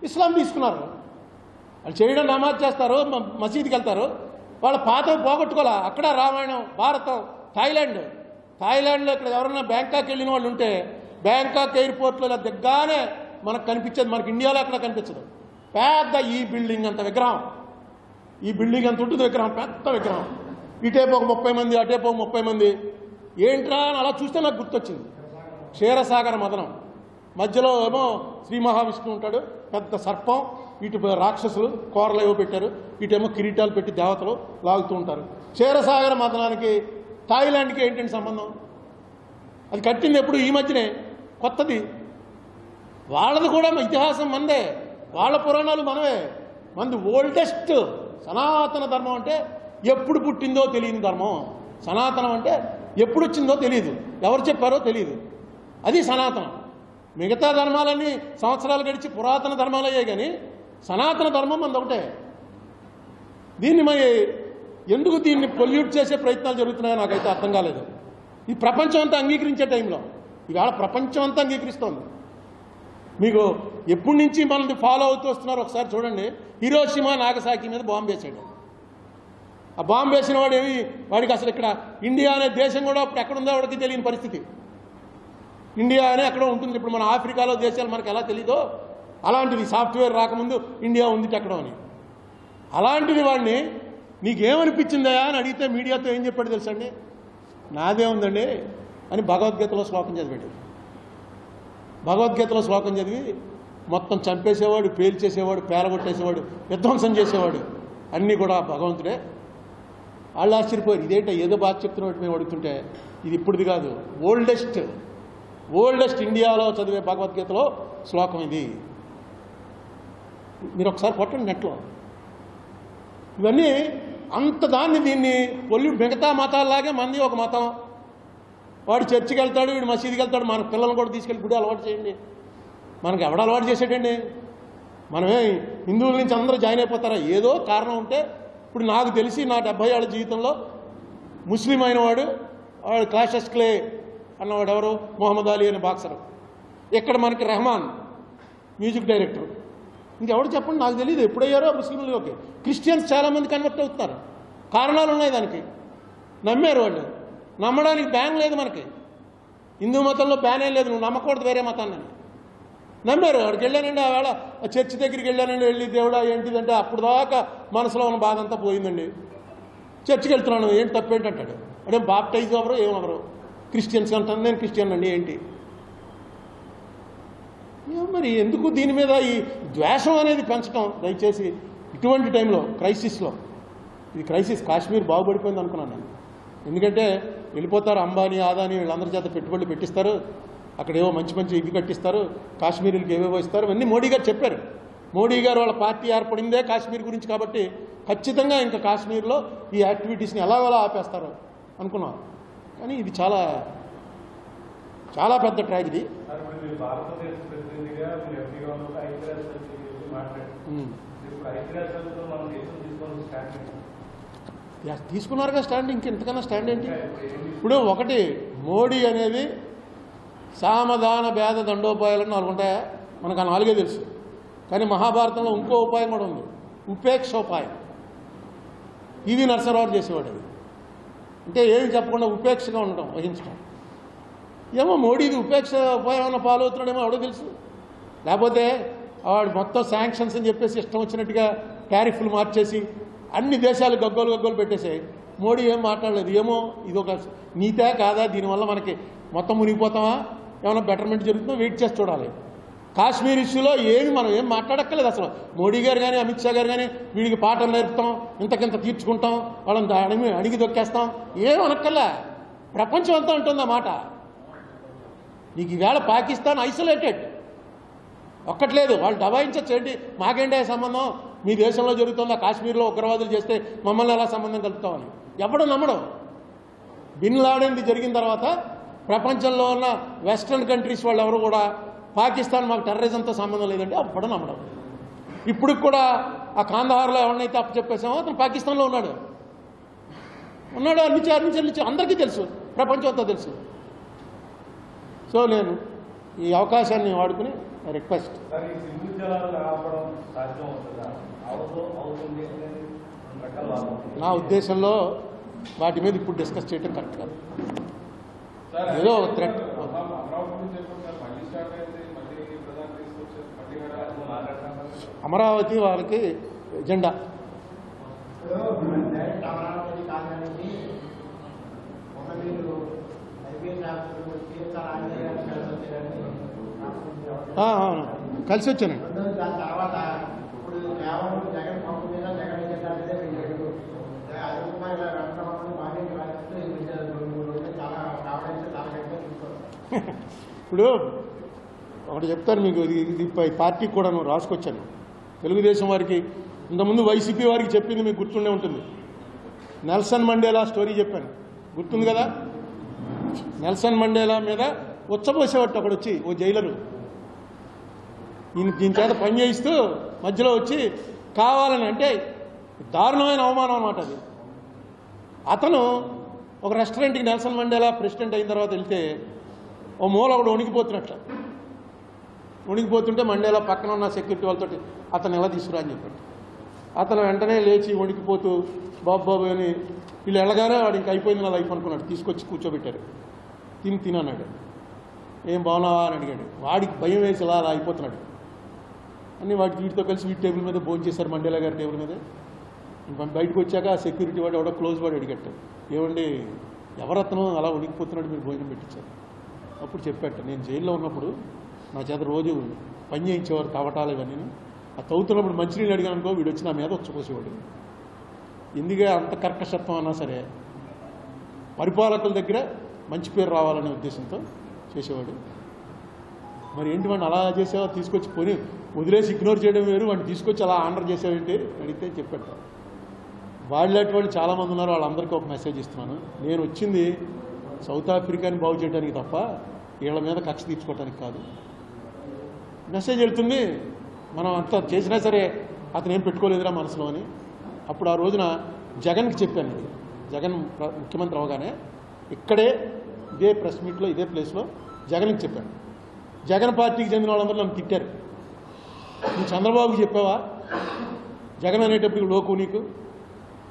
ఇస్లాం తీసుకున్నారు. వాళ్ళు చేయడం నమాజ్ చేస్తారు, మసీదుకి వెళ్తారు. వాళ్ళ పాతవి పోగొట్టుకోలే. అక్కడ రామాయణం, భారతం, థాయిలాండ్లో ఇక్కడ ఎవరన్నా బ్యాంకాక్ వెళ్ళిన వాళ్ళు ఉంటే బ్యాంకాక్ ఎయిర్పోర్ట్లో ఇలా దిగ్గానే మనకు కనిపించేది. మనకి ఇండియాలో అక్కడ కనిపించదు. పెద్ద ఈ బిల్డింగ్ అంత విగ్రహం, ఈ బిల్డింగ్ అంత ఉంటుంది విగ్రహం, పెద్ద విగ్రహం. ఇటేపు ఒక 30 మంది, అటేపు 30 మంది. ఏంట్రా అని అలా చూస్తే నాకు గుర్తొచ్చింది క్షీరసాగర మదనం. మధ్యలో ఏమో శ్రీ మహావిష్ణువు ఉంటాడు, పెద్ద సర్పం, ఇటు రాక్షసులు కోరలు ఏవో పెట్టారు, ఇటేమో కిరీటాలు పెట్టి దేవతలు లాగుతూ ఉంటారు. క్షీరసాగర మదనానికి థాయిలాండ్కి ఏంటంటే సంబంధం? అది కట్టింది ఎప్పుడు? ఈ మధ్యనే, కొత్తది. వాళ్ళది కూడా ఇతిహాసం మందే, వాళ్ళ పురాణాలు మనవే. మంది ఓల్డెస్ట్ సనాతన ధర్మం అంటే ఎప్పుడు పుట్టిందో తెలియని ధర్మం. సనాతనం అంటే ఎప్పుడు వచ్చిందో తెలియదు, ఎవరు చెప్పారో తెలియదు. అది సనాతనం. మిగతా ధర్మాలన్నీ సంవత్సరాలు గడిచి పురాతన ధర్మాలు అయ్యాయి, కానీ సనాతన ధర్మం మనది ఒకటే. దీన్ని మరి ఎందుకు దీన్ని పొల్యూట్ చేసే ప్రయత్నాలు జరుగుతున్నాయో నాకైతే అర్థం కాలేదు. ఈ ప్రపంచం అంతా అంగీకరించే టైంలో ఇవాళ ప్రపంచం అంతా అంగీకరిస్తోంది. మీకు ఎప్పటి నుంచి మనల్ని ఫాలో అవుతూ వస్తున్నారు ఒకసారి చూడండి. హిరోషిమా నాగసాకి మీద బాంబు వేసాడు. ఆ బాంబు వేసిన వాడు వాడికి అసలు ఇక్కడ ఇండియా అనే దేశం కూడా అప్పుడు ఎక్కడుందో వాడికి తెలియని పరిస్థితి. ఇండియా అనే ఎక్కడో ఉంటుంది. ఇప్పుడు మన ఆఫ్రికాలో దేశాలు మనకు ఎలా తెలీదో అలాంటిది సాఫ్ట్వేర్ రాకముందు ఇండియా ఉంది ఎక్కడో అని. అలాంటిది వాడిని నీకేమనిపించిందా అని అడిగితే మీడియాతో ఏం చెప్పాడు తెలుసండి? నాదే ఉందండి అని భగవద్గీతలో శ్లోకం చదివాడు. భగవద్గీతలో శ్లోకం చదివి మొత్తం చంపేసేవాడు, పేల్చేసేవాడు, పేలగొట్టేసేవాడు, విధ్వంసం చేసేవాడు అన్నీ కూడా భగవంతుడే. వాళ్ళు ఆశ్చర్యపోయారు, ఇదేంట ఏదో బాగా చెప్తున్నట్టు మేము అడుగుతుంటే, ఇది ఇప్పుడుది కాదు, ఓల్డెస్ట్ ఇండియాలో చదివే భగవద్గీతలో శ్లోకం ఇది. మీరు ఒకసారి కొట్టండి నెట్లో. ఇవన్నీ అంత దీన్ని మిగతా మతాల్లాగే మంది ఒక మతం. వాడు చర్చికి వెళ్తాడు, వీడు మసీదుకి వెళ్తాడు. మన పిల్లలను కూడా తీసుకెళ్ళి గుడి అలవాటు చేయండి. మనకు ఎవడ అలవాటు చేసేటండి? మనమే హిందువుల నుంచి అందరూ జాయిన్ అయిపోతారా? ఏదో కారణం ఉంటే. ఇప్పుడు నాకు తెలిసి నా 70 ఏళ్ళ జీవితంలో ముస్లిం అయిన వాడు క్లాషెస్ క్లే అన్నవాడు ఎవరు? మొహమ్మద్ అలీ అనే బాక్సరు. ఇక్కడ మనకి రెహమాన్ మ్యూజిక్ డైరెక్టర్. ఇంకెవడు చెప్పండి, నాకు తెలియదు ఎప్పుడయ్యారో ముస్లింలోకి. క్రిస్టియన్స్ చాలామంది కన్వర్ట్ అవుతున్నారు. కారణాలు ఉన్నాయి దానికి. నమ్మారు వాళ్ళు. నమ్మడానికి బ్యాన్ లేదు మనకి. హిందూ మతంలో బ్యాన్ ఏం లేదు, నువ్వు నమ్మకూడదు వేరే మతాన్ని. నమ్మారు. వాడికి వెళ్ళానండి, ఆ వేళ చర్చి దగ్గరికి వెళ్ళానండి, వెళ్ళి దేవుడా ఏంటిదంటే అప్పుడు దాకా మనసులో ఉన్న బాధ అంతా పోయిందండి. చర్చికి వెళ్తున్నాను, ఏంటి తప్పేంటి అంటాడు. అదే బాప్టైజ్ ఎవరు ఏమవరు, క్రిస్టియన్స్ అంటాను, నేను క్రిస్టియన్ అండి ఏంటి. మరి ఎందుకు దీని మీద ఈ ద్వేషం అనేది పెంచడం? దయచేసి ఇటువంటి టైంలో క్రైసిస్లో, ఇది క్రైసిస్, కాశ్మీర్ బాగుపడిపోయింది అనుకున్నాను నేను. ఎందుకంటే వెళ్ళిపోతారు అంబానీ ఆదానీ వీళ్ళందరి చేత పెట్టుబడులు పెట్టిస్తారు, అక్కడ ఏవో మంచి ఇవి కట్టిస్తారు, కాశ్మీరీలకు ఏవేవో ఇస్తారు. ఇవన్నీ మోడీ గారు చెప్పారు. మోడీ గారు వాళ్ళ పార్టీ ఏర్పడిందే కాశ్మీర్ గురించి కాబట్టి ఖచ్చితంగా ఇంకా కాశ్మీర్లో ఈ యాక్టివిటీస్ని ఎలాగోలా ఆపేస్తారు అనుకున్నాం. కానీ ఇది చాలా చాలా పెద్ద ట్రాజడీ. తీసుకున్నారుగా స్టాండ్, ఇంకెంతకన్నా స్టాండ్ ఏంటి? ఇప్పుడు ఒకటి, మోడీ అనేది సామధాన భేద దండోపాయాలని 4 ఉంటాయా? మనకు ఆ 4 తెలుసు. కానీ మహాభారతంలో ఇంకో ఉపాయం కూడా ఉంది, ఉపేక్షోపాయం. ఇది నరసరావు చేసేవాడు. అది అంటే ఏమి చెప్పకుండా ఉపేక్షగా ఉండటం, వహించడం. ఏమో మోడీది ఉపేక్ష ఉపాయం పాలవుతున్నాడేమో ఎవడో తెలుసు. లేకపోతే వాడు మొత్తం శాంక్షన్స్ అని చెప్పేసి ఇష్టం వచ్చినట్టుగా టారిఫ్లు మార్చేసి అన్ని దేశాలు గగ్గోలు పెట్టేసాయి. మోడీ ఏం మాట్లాడలేదు. ఏమో ఇది ఒక నీతే కాదా, దీనివల్ల మనకి మొత్తం మునిగిపోతామా, ఏమైనా బెటర్మెంట్ జరుగుతుందో వెయిట్ చేసి చూడాలి. కాశ్మీర్ ఇష్యూలో మనం ఏం మాట్లాడక్కర్లేదు అసలు. మోడీ గారు కానీ అమిత్ షా గారు కానీ వీడికి పాఠం నేర్పుతాం, ఇంతకింత తీర్చుకుంటాం, వాళ్ళని అడిగి దొక్కేస్తాం, ఏం అనక్కర్లే. ప్రపంచం అంతా ఉంటుంది ఆ మాట. నీకు ఈవేళ పాకిస్తాన్ ఐసోలేటెడ్, ఒక్కట్లేదు. వాళ్ళు దబాయించండి, మాకేంటే సంబంధం, మీ దేశంలో జరుగుతుందా, కాశ్మీర్లో ఉగ్రవాదులు చేస్తే మమ్మల్ని ఎలా సంబంధం కలుపుతామని ఎవడో నమ్మడం. బిన్ లాడెన్ది జరిగిన తర్వాత ప్రపంచంలో ఉన్న వెస్ట్రన్ కంట్రీస్ వాళ్ళు ఎవరు కూడా పాకిస్తాన్ మాకు టెర్రరిజంతో సంబంధం లేదంటే అప్పుడు నమ్మడం. ఇప్పుడు కూడా ఆ కాందహార్లో ఎవరినైతే అప్పచెప్పేసామో అతను పాకిస్తాన్లో ఉన్నాడు. అన్ని అందరికీ తెలుసు, ప్రపంచం అంతా తెలుసు. సో నేను ఈ అవకాశాన్ని వాడుకుని రిక్వెస్ట్, నా ఉద్దేశంలో వాటి మీద ఇప్పుడు డిస్కస్ చేయడం కరెక్ట్ కాదు. ఏదో థ్రెట్. అమరావతి వాళ్ళకి ఎజెండా. అవును, కలిసి వచ్చానండి. ఇప్పుడు ఒకటి చెప్తాను మీకు, ఇది పార్టీకి కూడా నేను రాసుకొచ్చాను. తెలుగుదేశం వారికి, ఇంతకుముందు వైసీపీ వారికి చెప్పింది మీకు గుర్తుండే ఉంటుంది. నెల్సన్ మండేలా స్టోరీ చెప్పాను, గుర్తుంది కదా. నెల్సన్ మండేలా మీద ఉచ్చపోసేవాడు అక్కడ వచ్చి ఓ జైలరు, దీని చేత పని చేయిస్తూ మధ్యలో వచ్చి కావాలని, అంటే దారుణమైన అవమానం అన్నమాట అది. అతను ఒక రెస్టారెంట్కి నెల్సన్ మండేలా ప్రెసిడెంట్ అయిన తర్వాత వెళ్తే ఓ మూల ఒకడు వణికిపోతుంటే మండేలా పక్కన ఉన్న సెక్యూరిటీ వాళ్ళతో అతను ఎలా తీసుకురా అని చెప్పాడు. అతను వెంటనే లేచి వణికిపోతూ బాబు అని వీళ్ళు వెళ్ళగానే వాడు ఇంక అయిపోయింది నా లైఫ్ అనుకున్నాడు. తీసుకొచ్చి కూర్చోబెట్టారు. తినన్నాడు. ఏం బాగున్నావా అని అడిగాడు. వాడికి భయం వేసి ఇలా అయిపోతున్నాడు. అన్నీ వీటితో కలిసి వీటి టేబుల్ మీద భోజనం చేశారు, మండేలా గారి టేబుల్ మీద. బయటకు వచ్చాక ఆ సెక్యూరిటీ వాడు ఎవడో క్లోజ్ వాడు అడిగట్టు, ఏమండి ఎవరతను అలా వణికిపోతున్నాడు, మీరు భోజనం పెట్టించారు. అప్పుడు చెప్పాట, నేను జైల్లో ఉన్నప్పుడు నా చేత రోజు పని చేయించేవారు తవ్వటాలు ఇవన్నీ. ఆ తవ్వుతున్నప్పుడు మంచినీళ్ళు అడిగాను అనుకో, వీడు వచ్చి నా మీద వచ్చపోసేవాడు. ఎందుకే అంత కర్కశత్వం అన్నా సరే పరిపాలకుల దగ్గర మంచి పేరు రావాలనే ఉద్దేశంతో చేసేవాడు. మరి ఏంటి వాడిని అలా చేసేవా, తీసుకొచ్చి పోనీ వదిలేసి ఇగ్నోర్ చేయడం వేరు, వాడిని తీసుకొచ్చి అలా ఆనర్ చేసేవేంటి అడిగితే చెప్పాడు. వాళ్ళటి వాళ్ళు చాలామంది ఉన్నారు, వాళ్ళందరికీ ఒక మెసేజ్ ఇస్తున్నాను. నేను వచ్చింది సౌత్ ఆఫ్రికాని బాగు చేయడానికి తప్ప వీళ్ళ మీద కక్ష తీర్చుకోవడానికి కాదు. మెసేజ్ వెళ్తుంది. మనం అంత చేసినా సరే అతను ఏం పెట్టుకోలేదురా మనసులో అని. అప్పుడు ఆ రోజున జగన్కి చెప్పాను. ఇది జగన్ ముఖ్యమంత్రి అవగానే ఇక్కడే ఇదే ప్రెస్ మీట్లో ఇదే ప్లేస్లో జగన్కి చెప్పాను. జగన్ పార్టీకి చెందిన వాళ్ళందరూ నన్ను తిట్టారు. నువ్వు చంద్రబాబుకి చెప్పావా జగన్ అనేటప్పుడు లోకు నీకు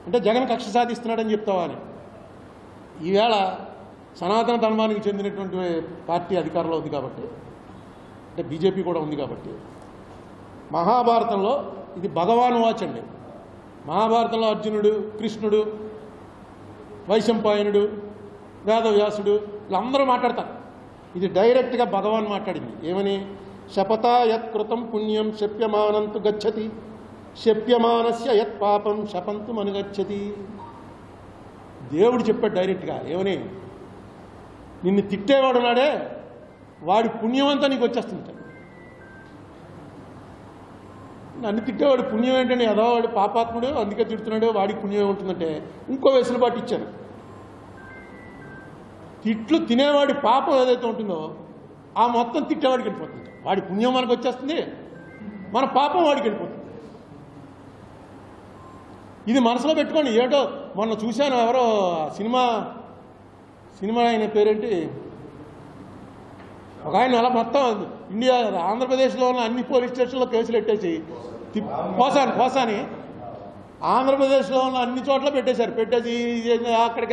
అంటే జగన్ కక్ష సాధిస్తున్నాడని చెప్తావా అని. ఈవేళ సనాతన ధర్మానికి చెందినటువంటి పార్టీ అధికారంలో ఉంది కాబట్టి, అంటే బీజేపీ కూడా ఉంది కాబట్టి, మహాభారతంలో ఇది భగవాన్ వాచ్ అండి. మహాభారతంలో అర్జునుడు, కృష్ణుడు, వైశంపాయనుడు, వేదవ్యాసుడు వీళ్ళందరూ మాట్లాడతారు. ఇది డైరెక్ట్గా భగవాన్ మాట్లాడింది. ఏమని? శపథా యత్ కృతం పుణ్యం శప్యమానంతు గచ్చతి, శప్యమానస్య యత్ పాపం శపంతు మనుగచ్చతి. దేవుడు చెప్పాడు డైరెక్ట్గా. ఏమని? నిన్ను తిట్టేవాడు నాడే వాడి పుణ్యమంతా నీకు వచ్చేస్తుంది. నన్ను తిట్టేవాడు పుణ్యం ఏంటంటే ఎదవాడు పాపాత్ముడు అందుకే తిడుతున్నాడు, వాడికి పుణ్యం ఏముంటుందంటే ఇంకో వెసులుబాటు ఇచ్చాను. తిట్లు తినేవాడి పాపం ఏదైతే ఉంటుందో ఆ మొత్తం తిట్టేవాడికి వెళ్ళిపోతుంది. వాడి పుణ్యం మనకు వచ్చేస్తుంది, మన పాపం వాడికి వెళ్ళిపోతుంది. ఇది మనసులో పెట్టుకోండి. ఏటో మొన్న చూశాను, ఎవరో సినిమా ఆయన పేరేంటి, ఒక ఆయన అలా మొత్తం ఇండియా ఆంధ్రప్రదేశ్లో ఉన్న అన్ని పోలీస్ స్టేషన్లో కేసులు పెట్టేసి పోసాని ఆంధ్రప్రదేశ్లో ఉన్న అన్ని చోట్ల పెట్టేశారు. పెట్టేసి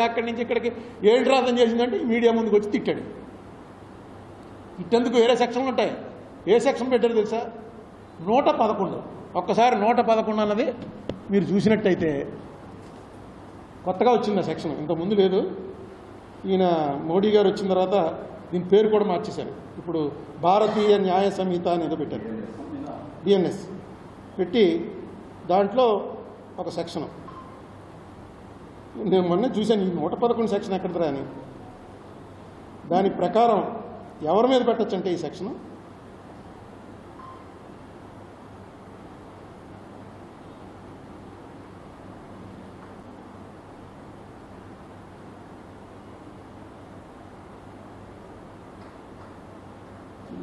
అక్కడి నుంచి ఇక్కడికి ఏంటి రాదని చేసిందంటే మీడియా ముందుకు వచ్చి తిట్టాడు. తిట్టేందుకు వేరే సెక్షన్లు ఉంటాయి. ఏ సెక్షన్ పెట్టారు తెలుసా? 111. ఒక్కసారి 111 అన్నది మీరు చూసినట్టయితే కొత్తగా వచ్చింది ఆ సెక్షన్, ఇంతకుముందు లేదు. ఈయన మోడీ గారు వచ్చిన తర్వాత దీని పేరు కూడా మార్చేశారు. ఇప్పుడు భారతీయ న్యాయ సంహిత అనేది పెట్టారు, బిఎన్ఎస్ పెట్టి దాంట్లో ఒక సెక్షన్ నేను మొన్న చూశాను. ఈ 111 సెక్షన్ ఎక్కడిదిరా అని. దాని ప్రకారం ఎవరి మీద పెట్టచ్చు అంటే ఈ సెక్షన్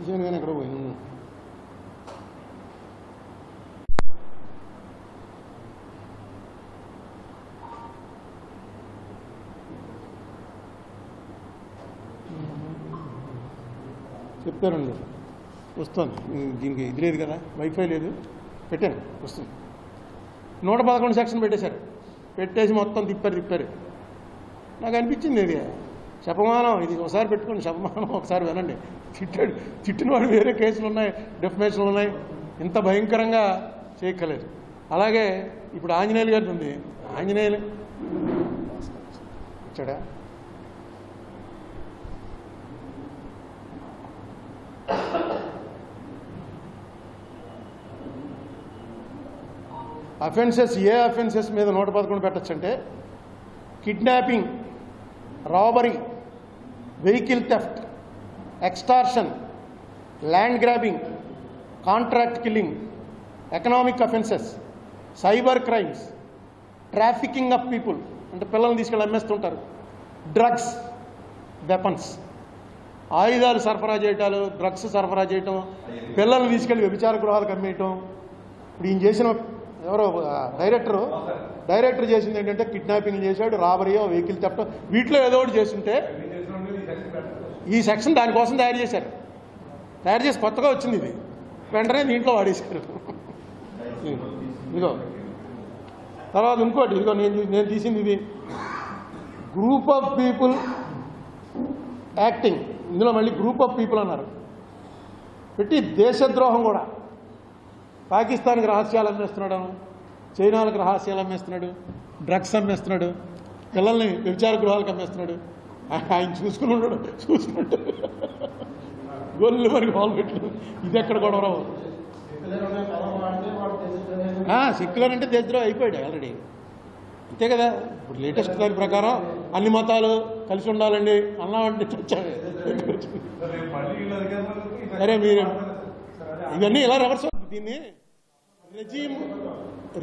చూశాను కానీ ఎక్కడ పోయింది. చెప్తారండి, వస్తుంది. దీనికి ఇది లేదు కదా, వైఫై లేదు, పెట్టాను, వస్తుంది. 111 సెక్షన్ పెట్టేశారు. పెట్టేసి మొత్తం తిప్పారు. నాకు అనిపించింది ఇది శపమానం. ఇది ఒకసారి పెట్టుకోండి, శపమానం ఒకసారి వినండి. తిట్టిన వాడు వేరే కేసులు ఉన్నాయి, డెఫమేషన్లు ఉన్నాయి. ఇంత భయంకరంగా చేయక్కలేదు. అలాగే ఇప్పుడు ఆంజనేయులు గారి ఉంది. ఆంజనేయులు వచ్చాడా? అఫెన్సెస్, ఏ అఫెన్సెస్ మీద 111 పెట్టచ్చంటే kidnapping, robbery, vehicle theft, extortion, land grabbing, contract killing, economic offences, cyber crimes, trafficking of people అంటే పిల్లల్ని తీసుకెళ్ళి అమ్మేస్తుంటారు, డ్రగ్స్, వెపన్స్, ఆయుధాలు సరఫరా చేయటాలు, డ్రగ్స్ సరఫరా చేయటం, పిల్లల్ని తీసుకెళ్ళి వ్యభిచార గృహాలకు అమ్మేయటం. ఇప్పుడు ఈయన చేసిన ఎవరో డైరెక్టర్ చేసింది ఏంటంటే కిడ్నాపింగ్ చేశాడు, రాబరీయో, వెహికల్ థెఫ్ట్, వీటిలో ఏదో ఒకటి చేస్తుంటే ఈ సెక్షన్ దానికోసం తయారు చేసి కొత్తగా వచ్చింది. ఇది వెంటనే దీంట్లో వాడేశారు. ఇదిగో తర్వాత ఇంకోటి, ఇదిగో నేను తీసింది ఇది గ్రూప్ ఆఫ్ పీపుల్ యాక్టింగ్. ఇందులో మళ్ళీ గ్రూప్ ఆఫ్ పీపుల్ అన్నారు పెట్టి దేశద్రోహం కూడా. పాకిస్తాన్కి రహస్యాలు అమ్మేస్తున్నాడు, చైనాలకు రహస్యాలు అమ్మేస్తున్నాడు, డ్రగ్స్ అమ్మేస్తున్నాడు, పిల్లల్ని వ్యభిచార గృహాలకు అమ్మేస్తున్నాడు. ఆయన చూసుకుంటాడు గొల్లు మరి వాళ్ళు పెట్టు. ఇది ఎక్కడ గొడవ? సెక్యులర్ అంటే దేశద్రోహం అయిపోయాడు ఆల్రెడీ. అంతే కదా. ఇప్పుడు లేటెస్ట్ దాని ప్రకారం అన్ని మతాలు కలిసి ఉండాలండి అన్నామంటే వచ్చాను. సరే మీరు ఇవన్నీ ఇలా రివర్స్ అవుతుంది. దీన్ని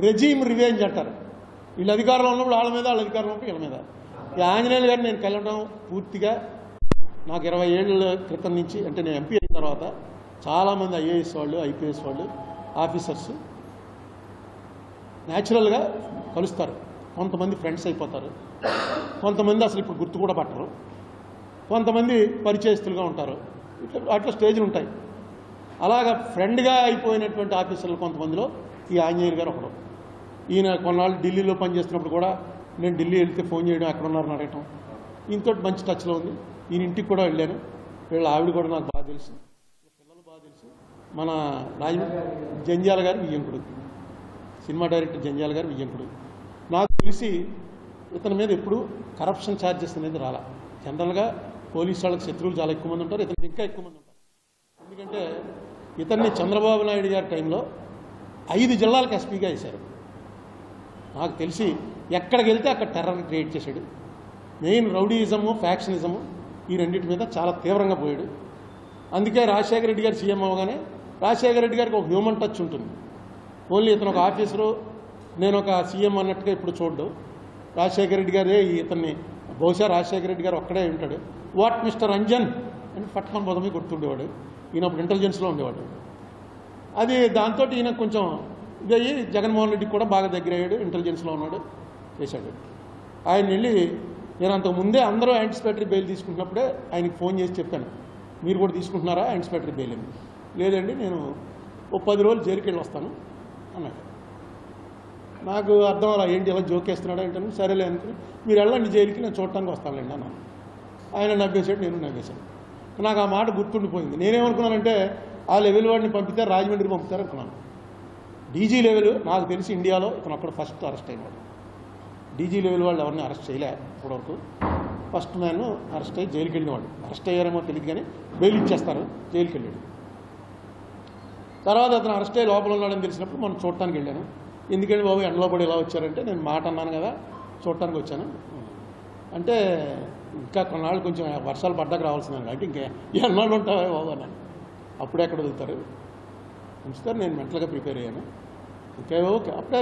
రెజీమ్ రివెంజ్ అంటారు. వీళ్ళు అధికారంలో ఉన్నప్పుడు వాళ్ళ మీద, వాళ్ళ అధికారంలో ఉన్నప్పుడు వీళ్ళ మీద. ఈ ఆంజనేయులు గారిని నేను కలవడం పూర్తిగా నాకు 20 ఏళ్ళ క్రితం నుంచి, అంటే నేను ఎంపీ అయిన తర్వాత చాలామంది ఐఏఎస్ వాళ్ళు, ఐపీఎస్ వాళ్ళు, ఆఫీసర్స్ న్యాచురల్గా కలుస్తారు. కొంతమంది ఫ్రెండ్స్ అయిపోతారు, కొంతమంది అసలు ఇప్పుడు గుర్తు కూడా పట్టరు, కొంతమంది పరిచయస్తులుగా ఉంటారు. అట్లా స్టేజ్లు ఉంటాయి. అలాగా ఫ్రెండ్గా అయిపోయినటువంటి ఆఫీసర్లు కొంతమందిలో ఈ ఆంజనేయులు గారు ఒకడు. ఈయన కొన్నాళ్ళు ఢిల్లీలో పనిచేస్తున్నప్పుడు కూడా నేను ఢిల్లీ వెళ్తే ఫోన్ చేయడం, ఎక్కడ ఉన్నారని అడగటం. ఈయనతో మంచి టచ్లో ఉంది. ఈయన ఇంటికి కూడా వెళ్ళాను. వీళ్ళ ఆవిడ కూడా నాకు బాగా తెలుసు, పిల్లలు బాగా తెలుసు. మన జంజాల గారు వియ్యంకుడు, సినిమా డైరెక్టర్ జంజాల గారు వియ్యంకుడు. నాకు తెలిసి ఇతని మీద ఎప్పుడు కరప్షన్ ఛార్జెస్ అనేది రాలా. జనరల్గా పోలీసు వాళ్ళకి శత్రువులు చాలా ఎక్కువ మంది ఉంటారు, ఇతనికి ఇంకా ఎక్కువ మంది ఉంటారు. ఎందుకంటే ఇతన్ని చంద్రబాబు నాయుడు గారి టైంలో 5 జిల్లాలకు ఎస్పీగా వేశారు. నాకు తెలిసి ఎక్కడికి వెళ్తే అక్కడ టెర్రర్ క్రియేట్ చేశాడు. మెయిన్ రౌడీయిజము, ఫ్యాక్షనిజము ఈ రెండింటి మీద చాలా తీవ్రంగా పోయాడు. అందుకే రాజశేఖర రెడ్డి గారు సీఎం అవగానే రాజశేఖర రెడ్డి గారికి ఒక హ్యూమన్ టచ్ ఉంటుంది. ఓన్లీ ఇతను ఒక ఆఫీసరు, నేను ఒక సీఎం అన్నట్టుగా ఇప్పుడు చూడడం. రాజశేఖర రెడ్డి గారే ఇతన్ని, బహుశా రాజశేఖర రెడ్డి గారు ఒక్కడే ఉంటాడు. వాట్ మిస్టర్ అంజన్ అని పట్టుకొని బొదమి గుర్తుండేవాడు. ఈయన అప్పుడు ఇంటెలిజెన్స్లో ఉండేవాడు. అది దాంతో ఈయన కొంచెం ఇదయ్యి జగన్మోహన్ రెడ్డికి కూడా బాగా దగ్గర అయ్యాడు, ఇంటెలిజెన్స్లో ఉన్నాడు, చేశాడు. ఆయన వెళ్ళి నేను అంతకు ముందే అందరూ యాంటిసిపేటరీ బెయిల్ తీసుకుంటున్నప్పుడే ఆయనకి ఫోన్ చేసి చెప్పాను, మీరు కూడా తీసుకుంటున్నారా యాంటిసిపేటరీ బెయిల్ అని. లేదండి నేను ఓ 10 రోజులు జైలుకి వెళ్ళి వస్తాను అన్నాడు. నాకు అర్థం అలా ఏంటి ఎలా జోకేస్తున్నాడు ఏంటని, సరేలే అనుకుని మీరు వెళ్ళండి జైలుకి, నేను చూడటానికి వస్తానులేండి అన్నాను. ఆయన నవ్వేశాడు, నేను నవ్వేశాను. నాకు ఆ మాట గుర్తుండిపోయింది. నేనేమనుకున్నానంటే ఆ లెవెల్ వాడిని పంపితే రాజమండ్రికి పంపుతారు అనుకున్నాను. డీజీ లెవెల్ నాకు తెలిసి ఇండియాలో ఇతను అక్కడ ఫస్ట్ అరెస్ట్ అయినాడు. డీజీ లెవెల్ వాళ్ళు ఎవరిని అరెస్ట్ చేయలే ఇప్పటివరకు. ఫస్ట్ మ్యాన్ అరెస్ట్ అయ్యి జైలుకి వెళ్ళినవాడు. అరెస్ట్ అయ్యారేమో తెలియదు కానీ బెయిల్ ఇచ్చేస్తారు, జైలుకి వెళ్ళాడు. తర్వాత అతను అరెస్ట్ అయ్యి లోపల ఉన్నాడని తెలిసినప్పుడు మనం చూడటానికి వెళ్ళాను. ఎందుకంటే బాబు ఎండలో పడి ఎలా వచ్చారంటే, నేను మాట అన్నాను కదా చూడటానికి వచ్చాను అంటే, ఇంకా కొన్నాళ్ళు కొంచెం వర్షాలు పడ్డాక రావాల్సిందండి అంటే ఇంకా ఎన్నాళ్ళు ఉంటావా బాబు అన్నాను. అప్పుడే ఎక్కడ వెళ్తారు ఉంచుతారు. నేను మెంటల్గా ప్రిపేర్ అయ్యాను. ఇంకా ఓకే అప్పుడే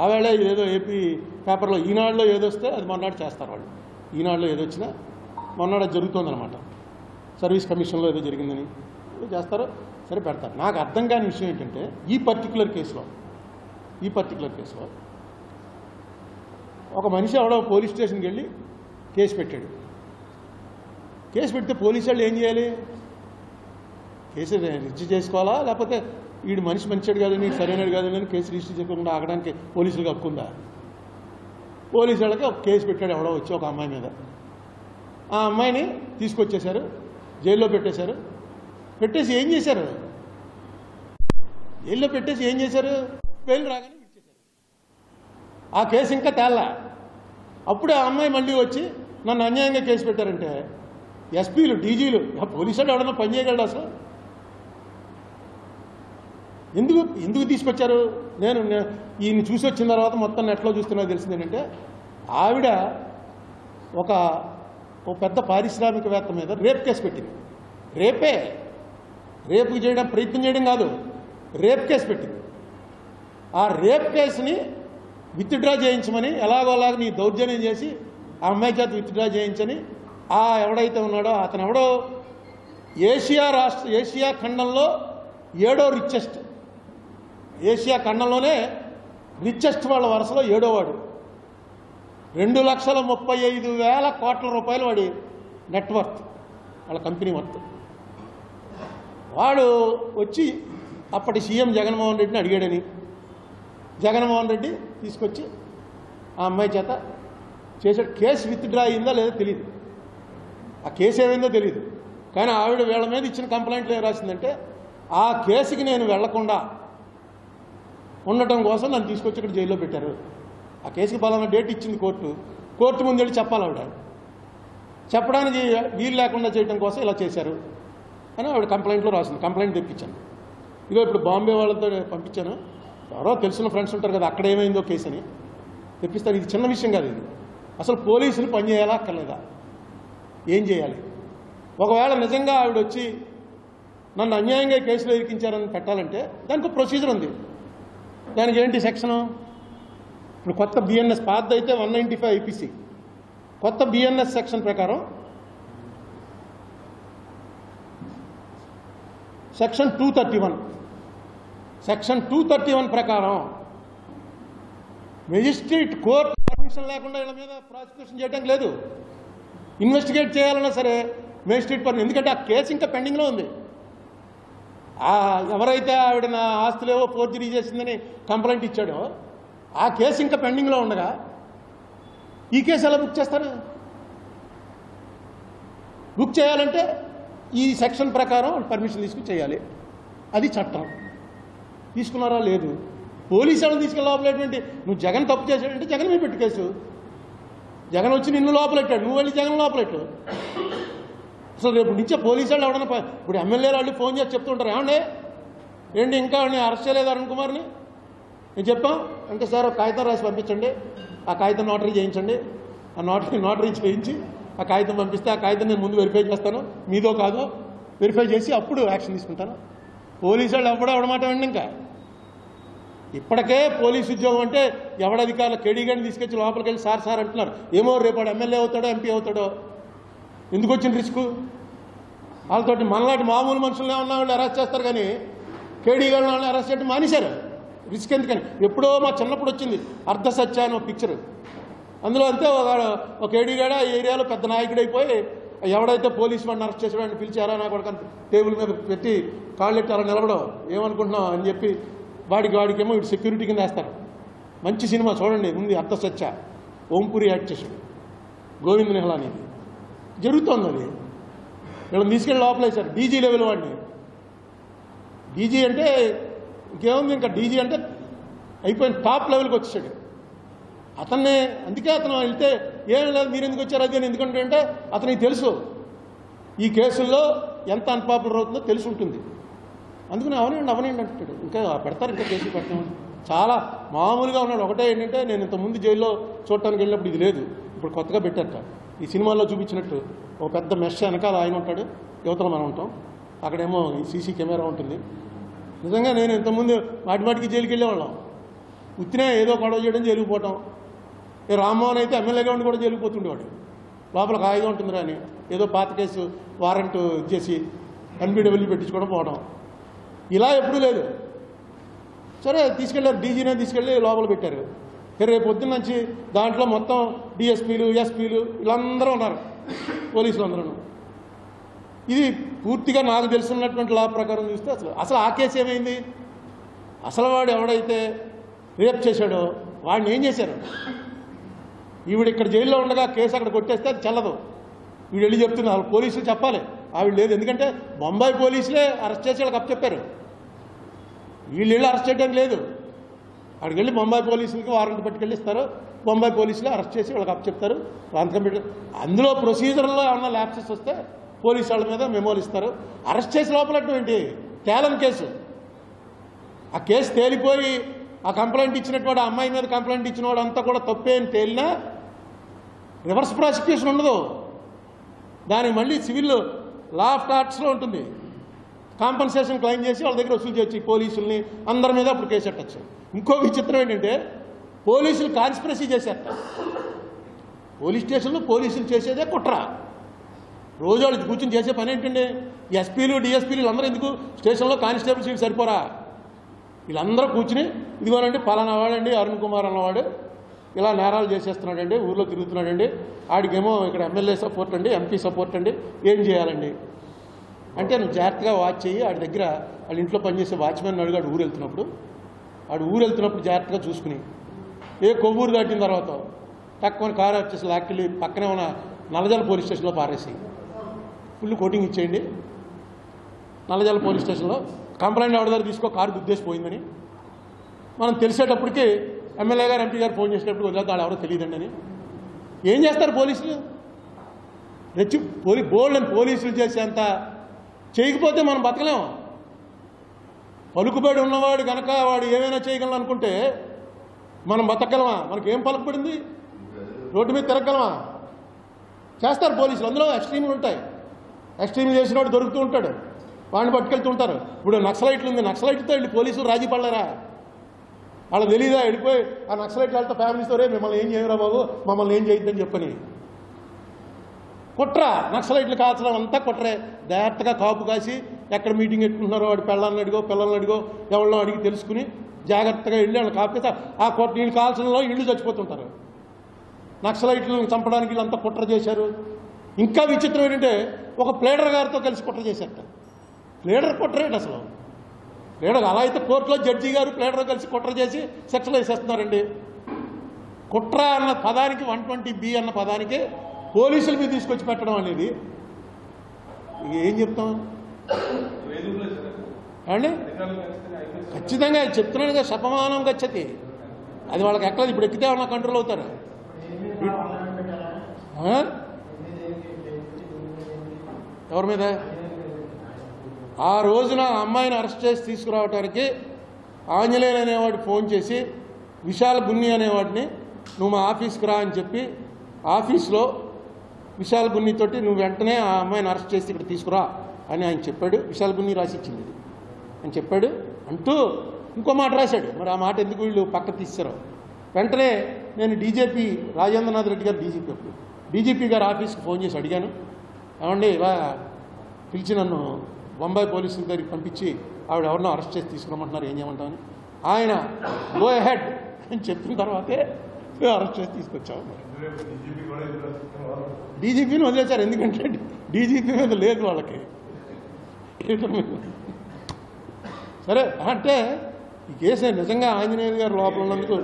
ఆవేళ ఏదో ఏపీ పేపర్లో ఈనాడులో ఏదొస్తే అది మొన్నటి చేస్తారు వాళ్ళు. ఈనాడులో ఏదొచ్చినా మొన్నటి అది జరుగుతుందన్నమాట. సర్వీస్ కమిషన్లో ఏదో జరిగిందని చేస్తారో సరే పెడతారు. నాకు అర్థం కాని విషయం ఏంటంటే ఈ పర్టికులర్ కేసులో ఒక మనిషి ఎవడో పోలీస్ స్టేషన్కి వెళ్ళి కేసు పెట్టాడు. కేసు పెడితే పోలీసు వాళ్ళు ఏం చేయాలి? కేసు రిజిస్టర్ చేసుకోవాలా, లేకపోతే వీడు మనిషి మంచివాడు కాదు, నీడు సరైనడు కాదు అని కేసు రిజిస్టర్ చేయకుండా ఆగడానికి పోలీసులకు హక్కుందా? పోలీసు వాళ్ళకి ఒక కేసు పెట్టాడు ఎవడో వచ్చి ఒక అమ్మాయి మీద. ఆ అమ్మాయిని తీసుకొచ్చేశారు, జైల్లో పెట్టేశారు. పెట్టేసి ఏం చేశారు? జైల్లో పెట్టేసి ఏం చేశారు? బెయిల్ రాగానే విడిచేశారు. ఆ కేసు ఇంకా తేల్లా. అప్పుడే ఆ అమ్మాయి మళ్ళీ వచ్చి నన్ను అన్యాయంగా కేసు పెట్టారంటే ఎస్పీలు, డీజీలు, పోలీసు వాళ్ళు ఎవడన్నా పని చేయగలడు అసలు? ఎందుకు తీసుకొచ్చారు? నేను ఈయన చూసి వచ్చిన తర్వాత మొత్తం నెట్లో చూస్తున్నా తెలిసింది ఏంటంటే, ఆవిడ ఒక పెద్ద పారిశ్రామికవేత్త మీద రేప్ కేసు పెట్టింది. రేపు చేయడం ప్రయత్నం చేయడం కాదు, రేప్ కేసు పెట్టింది. ఆ రేప్ కేసుని విత్డ్రా చేయించమని ఎలాగోలాగా నీ దౌర్జన్యం చేసి ఆ అమ్మాయి చేత విత్డ్రా చేయించని ఆ ఎవడైతే ఉన్నాడో అతను ఎవడో ఏషియా ఖండంలో 7వ రిచెస్ట్, ఏషియా ఖండంలోనే రిచెస్ట్ వాళ్ళ వరుసలో 7వ వాడు. 2,35,000 కోట్ల రూపాయలు వాడి నెట్వర్త్, వాళ్ళ కంపెనీ వర్త్. వాడు వచ్చి అప్పటి సీఎం జగన్మోహన్ రెడ్డిని అడిగాడని, జగన్మోహన్ రెడ్డి తీసుకొచ్చి ఆ అమ్మాయి చేత చేసాడు. కేసు విత్డ్రా అయిందా లేదో తెలియదు, ఆ కేసు ఏమైందో తెలియదు. కానీ ఆవిడ వీళ్ళ మీద ఇచ్చిన కంప్లైంట్లు ఏం రాసిందంటే, ఆ కేసుకి నేను వెళ్లకుండా ఉండటం కోసం నన్ను తీసుకొచ్చి ఇక్కడ జైల్లో పెట్టారు. ఆ కేసుకి పలానా డేట్ ఇచ్చింది కోర్టు ముందు వెళ్ళి చెప్పాలి. ఆవిడ చెప్పడానికి వీలు లేకుండా చేయడం కోసం ఇలా చేశారు అని ఆవిడ కంప్లైంట్లో రాసింది. కంప్లైంట్ తెప్పించాను. ఇదో ఇప్పుడు బాంబే వాళ్ళతో పంపించాను. ఎవరో తెలిసిన ఫ్రెండ్స్ ఉంటారు కదా, అక్కడ ఏమైందో కేసు అని. తెప్పిస్తారు. ఇది చిన్న విషయం కాదు. ఇది అసలు పోలీసులు పనిచేయాలా అక్కర్లేదా? ఏం చేయాలి? ఒకవేళ నిజంగా ఆవిడ వచ్చి నన్ను అన్యాయంగా కేసులో ఇరికించారని పెట్టాలంటే దానికి ప్రొసీజర్ ఉంది. దానికి ఏంటి సెక్షను? ఇప్పుడు కొత్త బిఎన్ఎస్ పాత అయితే 195 ఐపీసీ, కొత్త బిఎన్ఎస్ సెక్షన్ ప్రకారం సెక్షన్ 231 ప్రకారం మెజిస్ట్రేట్ కోర్టు పర్మిషన్ లేకుండా వీళ్ళ మీద ప్రాసిక్యూషన్ చేయడానికి లేదు. ఇన్వెస్టిగేట్ చేయాలన్నా సరే మెజిస్ట్రేట్ పర్మిషన్, ఎందుకంటే ఆ కేసు ఇంకా పెండింగ్లో ఉంది. ఎవరైతే ఆవిడ నా ఆస్తులేవో ఫోర్జరీ చేసిందని కంప్లైంట్ ఇచ్చాడో ఆ కేసు ఇంకా పెండింగ్లో ఉండగా ఈ కేసు ఎలా బుక్ చేస్తారు? బుక్ చేయాలంటే ఈ సెక్షన్ ప్రకారం పర్మిషన్ తీసుకుని చేయాలి. అది చట్టం. తీసుకున్నారా? లేదు. పోలీసు వాళ్ళని తీసుకెళ్ళి లోపలేటువంటి నువ్వు జగన్ తప్పు చేశాడంటే జగన్ మీద పెట్టు కేసు. జగన్ వచ్చి నిన్ను లోపలెట్టాడు, నువ్వు వెళ్ళి జగన్ లోపలెట్టు. అసలు రేపు నుంచే పోలీసు వాళ్ళు ఎవడన్నా ఇప్పుడు ఎమ్మెల్యేలు వాళ్ళు ఫోన్ చేసి చెప్తుంటారు, ఏమండి ఏంటి ఇంకా అరెస్ట్ చేయలేదు అరుణ్ కుమార్ని? నేను చెప్పాం అంటే సార్ ఒక కాగితం రాసి పంపించండి, ఆ కాగితం నోటరీ చేయించండి, ఆ నోటరీ చేయించి ఆ కాగితం పంపిస్తే ఆ కాగితం నేను ముందు వెరిఫై చేస్తాను, మీదో కాదో వెరిఫై చేసి అప్పుడు యాక్షన్ తీసుకుంటాను. పోలీసు వాళ్ళు ఎవడమాట అండి. ఇంకా ఇప్పటికే పోలీసు ఉద్యోగం అంటే ఎవడధికారులు కేడీగాని తీసుకొచ్చి లోపలికి వెళ్ళి సార్ అంటున్నారు. ఏమో రేపాడు ఎమ్మెల్యే అవుతాడో ఎంపీ అవుతాడో, ఎందుకు వచ్చిన రిస్క్? వాళ్ళతోటి మనలాంటి మామూలు మనుషులనే ఉన్న వాళ్ళు అరెస్ట్ చేస్తారు, కానీ కేడీగాళ్ళని వాళ్ళని అరెస్ట్ చేయడం మానేశారు. రిస్క్ ఎందుకని? ఎప్పుడో మా చిన్నప్పుడు వచ్చింది అర్ధ సత్య అని ఒక పిక్చర్. అందులో అంతే ఒక కేడీగాడ ఈ ఏరియాలో పెద్ద నాయకుడైపోయి ఎవడైతే పోలీసు వాడిని అరెస్ట్ చేసాడో అని పిలిచారా నా కొడుకు టేబుల్ మీద పెట్టి కాళ్ళెట్టి అలా నిలబడో ఏమనుకుంటున్నావు అని చెప్పి వాడికేమో ఇటు సెక్యూరిటీ కింద వేస్తారు. మంచి సినిమా చూడండి, ఉంది అర్ధ సత్య. ఓంపురి యాక్ట్ చేశాడు, గోవింద్ నిహలాని. జరుగుతోంది అది. వీళ్ళని తీసుకెళ్ళి లోపలేశారు. డీజీ లెవెల్ వాడిని. డీజీ అంటే ఇంకేముంది, ఇంకా డీజీ అంటే అయిపోయిన టాప్ లెవెల్కి వచ్చేసాడు అతన్నే. అందుకే అతను వెళ్తే ఏం లేదు మీరు ఎందుకు వచ్చారు అది అని. ఎందుకంటే అతనికి తెలుసు ఈ కేసుల్లో ఎంత అన్పాపులర్ అవుతుందో తెలిసి ఉంటుంది. అందుకని అవనండి అంటాడు. ఇంకా పెడతారు, ఇంకా కేసులు పెట్టామని. చాలా మామూలుగా ఉన్నాడు. ఒకటే ఏంటంటే నేను ఇంతకుముందు జైల్లో చూడటానికి వెళ్ళినప్పుడు ఇది లేదు, ఇప్పుడు కొత్తగా పెట్టారట. ఈ సినిమాల్లో చూపించినట్టు ఒక పెద్ద మెష్ వెనకాల ఆయన ఉంటాడు, యువతలో మనం ఉంటాం, అక్కడేమో ఈ సీసీ కెమెరా ఉంటుంది. నిజంగా నేను ఇంతకుముందు మాటికి జైలుకి వెళ్ళేవాళ్ళం. ఉత్తినే ఏదో గొడవ చేయడం జైలుకి పోవటం. రామ్మోహన్ అయితే ఎమ్మెల్యేగా ఉండి కూడా జైలుకి పోతుండేవాడు. లోపల హాయిగా ఉంటుందిరా అని ఏదో పాత కేసు వారెంట్ ఇచ్చేసి ఎన్బిడబ్ల్యూ పెట్టించుకోవడం పోవడం. ఇలా ఎప్పుడూ లేదు. సరే తీసుకెళ్ళారు, డీజీనే తీసుకెళ్ళి లోపల పెట్టారు. రేపు పొద్దున్న నుంచి దాంట్లో మొత్తం డిఎస్పీలు ఎస్పీలు వీళ్ళందరూ ఉన్నారు, పోలీసులు అందరూ. ఇది పూర్తిగా నాకు తెలుసున్నటువంటి లా ప్రకారం చూస్తే అసలు ఆ కేసు ఏమైంది? అసలు వాడు ఎవడైతే రేప్ చేశాడో వాడిని ఏం చేశారు? ఈవిడ ఇక్కడ జైల్లో ఉండగా కేసు అక్కడ కొట్టేస్తే అది చెల్లదు. వీడు వెళ్ళి చెప్తున్నారు, పోలీసులు చెప్పాలి. ఆవిడ లేదు, ఎందుకంటే బొంబాయి పోలీసులే అరెస్ట్ చేసి వాళ్ళకి అప్పచెప్పారు. వీళ్ళు వెళ్ళి అరెస్ట్ చేయడానికి లేదు. అక్కడికి వెళ్ళి బొంబాయి పోలీసులకి వారెంట్ పట్టుకెళ్ళి ఇస్తారు, బొంబాయి పోలీసులే అరెస్ట్ చేసి వాళ్ళకి అప్పచెప్తారు. అందులో ప్రొసీజర్లో ఏమన్నా ల్యాప్సెస్ వస్తే పోలీసు వాళ్ళ మీద మెమోలు ఇస్తారు. అరెస్ట్ చేసి లోపలటువంటి తేలని కేసు. ఆ కేసు తేలిపోయి ఆ కంప్లైంట్ ఇచ్చినటువంటి ఆ అమ్మాయి మీద కంప్లైంట్ ఇచ్చిన వాడు అంతా కూడా తప్పే అని తేలినా రివర్స్ ప్రాసిక్యూషన్ ఉండదు. దానికి మళ్ళీ సివిల్ లా ఆఫ్ టార్ట్స్లో ఉంటుంది. కాంపన్సేషన్ క్లెయిమ్ చేసి వాళ్ళ దగ్గర వసూలు చేయొచ్చు పోలీసుల్ని, అందరి మీద అప్పుడు కేసు పెట్టచ్చు. ఇంకో విచిత్రం ఏంటంటే పోలీసులు కాన్స్పిరసీ చేసేట. పోలీస్ స్టేషన్లో పోలీసులు చేసేదే కుట్ర. రోజు వాళ్ళు కూర్చొని చేసే పని ఏంటండి? ఎస్పీలు డిఎస్పీలు వీళ్ళందరూ ఎందుకు స్టేషన్లో కానిస్టేబుల్స్ వీళ్ళు సరిపోరా? వీళ్ళందరూ కూర్చుని ఇదిగోనండి పలానా వాడండి అరుణ్ కుమార్ అన్నవాడు ఇలా నేరాలు చేసేస్తున్నాడండి, ఊర్లో తిరుగుతున్నాడండి, ఆడికేమో ఇక్కడ ఎమ్మెల్యే సపోర్ట్ అండి, ఎంపీ సపోర్ట్ అండి, ఏం చేయాలండి అంటే నువ్వు జాగ్రత్తగా వాచ్ చేయి. ఆడి దగ్గర వాళ్ళ ఇంట్లో పనిచేసే వాచ్మెన్ అడిగాడు ఊరు వెళ్తున్నప్పుడు జాగ్రత్తగా చూసుకుని ఏ కొవ్వూరు దాటిన తర్వాత తక్కువ కారు వచ్చేసి లాక్కెళ్ళి పక్కనే ఉన్న నల్లజల పోలీస్ స్టేషన్లో పారేసి ఫుల్ కోటింగ్ ఇచ్చేయండి. నల్లజల పోలీస్ స్టేషన్లో కంప్లైంట్ ఎవరి దగ్గర తీసుకో, కారు గుద్దేసిపోయిందని మనం తెలిసేటప్పటికి ఎమ్మెల్యే గారు ఎంపీ గారు ఫోన్ చేసేటప్పుడు వదిలేదు వాళ్ళు ఎవరో తెలియదండి అని. ఏం చేస్తారు పోలీసులు? బోల్డ్ అని పోలీసులు చేసేంత చేయకపోతే మనం మనం బతకగలమా? మనకేం పలుకుపడింది? రోడ్డు మీద తిరగలమా? చేస్తారు పోలీసులు. అందులో ఎక్స్ట్రీమ్లు ఉంటాయి. ఎక్స్ట్రీమ్ చేసిన వాడు దొరుకుతూ ఉంటాడు, వాడిని పట్టుకెళ్తూ ఉంటారు. ఇప్పుడు నక్సలైట్లు ఉంది, నక్సలైట్తో వెళ్ళి పోలీసులు రాజీ పడలేరా? వాళ్ళకి తెలీదా? వెళ్ళిపోయి ఆ నక్సలైట్లు వాళ్ళతో ఫ్యామిలీస్తో రే మిమ్మల్ని ఏం చేయరా బాబు, మమ్మల్ని ఏం చేయొద్దని చెప్పని కుట్ర. నక్సలైట్లు కాల్చడం అంతా కుట్రే. జాగ్రత్తగా కాపు కాసి ఎక్కడ మీటింగ్ పెట్టుకుంటున్నారో వాడు పిల్లల్ని అడిగో ఎవరినో అడిగి తెలుసుకుని జాగ్రత్తగా వెళ్ళి వాళ్ళు కాపేసి ఆ నీళ్ళు కాల్చడంలో ఇళ్ళు చచ్చిపోతుంటారు. నక్సలైట్లను చంపడానికి వీళ్ళంతా కుట్ర చేశారు. ఇంకా విచిత్రం ఏంటంటే ఒక ప్లేడర్ గారితో కలిసి కుట్ర చేశారట. ప్లేడర్ కుట్రేంటి అసలు? ప్లేడర్ అలా అయితే కోర్టులో జడ్జి గారు ప్లేడర్ కలిసి కుట్ర చేసి శిక్షలు వేసేస్తున్నారండి. కుట్ర అన్న పదానికి 120B అన్న పదానికి పోలీసుల మీద తీసుకొచ్చి పెట్టడం అనేది ఏం చెప్తాం అండి? ఖచ్చితంగా చెప్తున్నానుగా, శపమానం గచ్చతి. అది వాళ్ళకి ఎక్కలేదు. ఇప్పుడు ఎక్కితే వాళ్ళ కంట్రోల్ అవుతారు. ఎవరి మీద? ఆ రోజున అమ్మాయిని అరెస్ట్ చేసి తీసుకురావడానికి ఆంజనేయులు అనేవాడు ఫోన్ చేసి విశాల్ గున్ని అనేవాడిని నువ్వు మా ఆఫీస్కి రా అని చెప్పి ఆఫీస్లో విశాల్ గున్నితోటి నువ్వు వెంటనే ఆ అమ్మాయిని అరెస్ట్ చేసి ఇక్కడ తీసుకురా అని ఆయన చెప్పాడు. విశాల్ గున్ని రాసిచ్చింది అని చెప్పాడు అంటూ ఇంకో మాట రాశాడు. మరి ఆ మాట ఎందుకు వీళ్ళు పక్క తీశారో. వెంటనే నేను డీజీపీ రాజేంద్రనాథ్ రెడ్డి గారు డీజీపీ గారు ఆఫీస్కి ఫోన్ చేసి అడిగాను, ఏమండి ఇలా పిలిచి నన్ను బొంబాయి పోలీసుల దగ్గరికి పంపించి ఆవిడ ఎవరినో అరెస్ట్ చేసి తీసుకురమ్మంటున్నారు, ఏం చేయమంటామని. ఆయన గో అహెడ్ అని చెప్పిన తర్వాతే అరెస్ట్ చేసి తీసుకొచ్చాము. డీజీపీని వదిలేశారు, ఎందుకంటే డీజీపీ మీద లేదు వాళ్ళకి. సరే అంటే ఈ కేసు నిజంగా ఆంజనేయులు గారు లోపల ఉన్నందుకు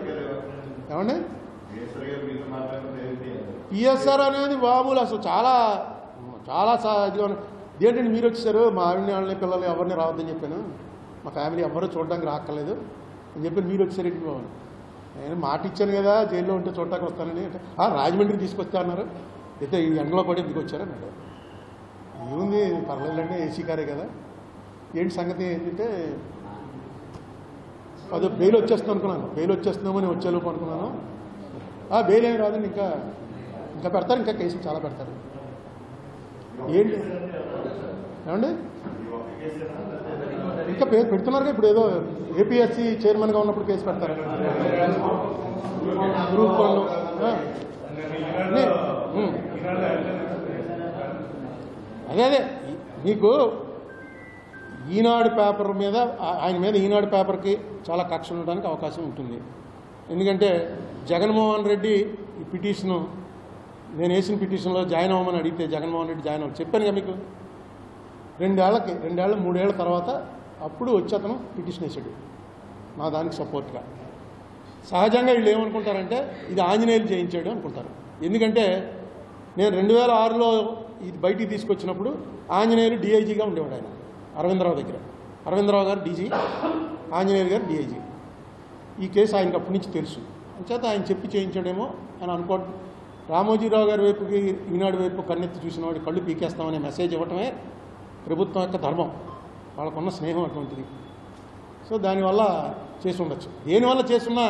ఏమండి పిఎస్ఆర్ అనేది మామూలు అసలు చాలా ఇదిగా ఏంటంటే మీరు వచ్చేసారు మా ఆవిడని వాళ్ళని పిల్లలు ఎవరిని రావద్దని చెప్పాను, మా ఫ్యామిలీ ఎవరూ చూడడానికి రాక్కర్లేదు అని చెప్పి మీరు వచ్చారు ఇంటికి బాబు. నేను మాట ఇచ్చాను కదా జైల్లో ఉంటే చూడటానికి వస్తానని. అంటే రాజమండ్రికి తీసుకొస్తా అన్నారు. అయితే ఈ ఎండలో పడి ఎందుకు వచ్చారన్నాడు. ఏముంది పర్లేదండి, ఏసీ కారే కదా. ఏంటి సంగతి ఏంటంటే అదే బెయిల్ వచ్చేస్తుంది అనుకున్నాను. బెయిల్ వచ్చేస్తున్నామని వచ్చేలోపు అనుకున్నాను. బెయిల్ ఏమి రాదండి, ఇంకా పెడతారు, ఇంకా కేసులు చాలా పెడతారు. ఏంటి ఏమండి ఇంకా పెడుతున్నారుగా. ఇప్పుడు ఏదో ఏపీఎస్సీ చైర్మన్గా ఉన్నప్పుడు కేసు పెడతారు. గ్రూప్ 1 అదే మీకు ఈనాడు పేపర్ మీద ఆయన మీద ఈనాడు పేపర్కి చాలా కక్ష ఉండడానికి అవకాశం ఉంటుంది. ఎందుకంటే జగన్మోహన్ రెడ్డి ఈ పిటిషను నేను వేసిన పిటిషన్లో జాయిన్ అవ్వమని అడిగితే జగన్మోహన్ రెడ్డి జాయిన్ అవ్వ చెప్పాను కదా మీకు. 3 ఏళ్ల తర్వాత అప్పుడు వచ్చి అతను పిటిషన్ వేసాడు నా దానికి సపోర్ట్గా. సహజంగా వీళ్ళు ఏమనుకుంటారంటే ఇది ఆంజనేయులు చేయించాడు అనుకుంటారు. ఎందుకంటే నేను 2006లో ఇది బయటికి తీసుకొచ్చినప్పుడు ఆంజనేయులు డీఐజీగా ఉండేవాడు. ఆయన అరవిందరావు దగ్గర, అరవిందరావు గారు డీజీ, ఆంజనేయులు గారు డీఐజీ. ఈ కేసు ఆయనకు అప్పటి నుంచి తెలుసు. అంచేత ఆయన చెప్పి చేయించాడేమో అని అనుకోవడం. రామోజీరావు గారి వైపుకి ఈనాడు వైపు కన్నెత్తి చూసిన వాడి కళ్ళు పీకేస్తామనే మెసేజ్ ఇవ్వటమే ప్రభుత్వం యొక్క ధర్మం. వాళ్ళకున్న స్నేహం అటువంటిది. సో దానివల్ల చేసి ఉండొచ్చు. దేనివల్ల చేసున్నా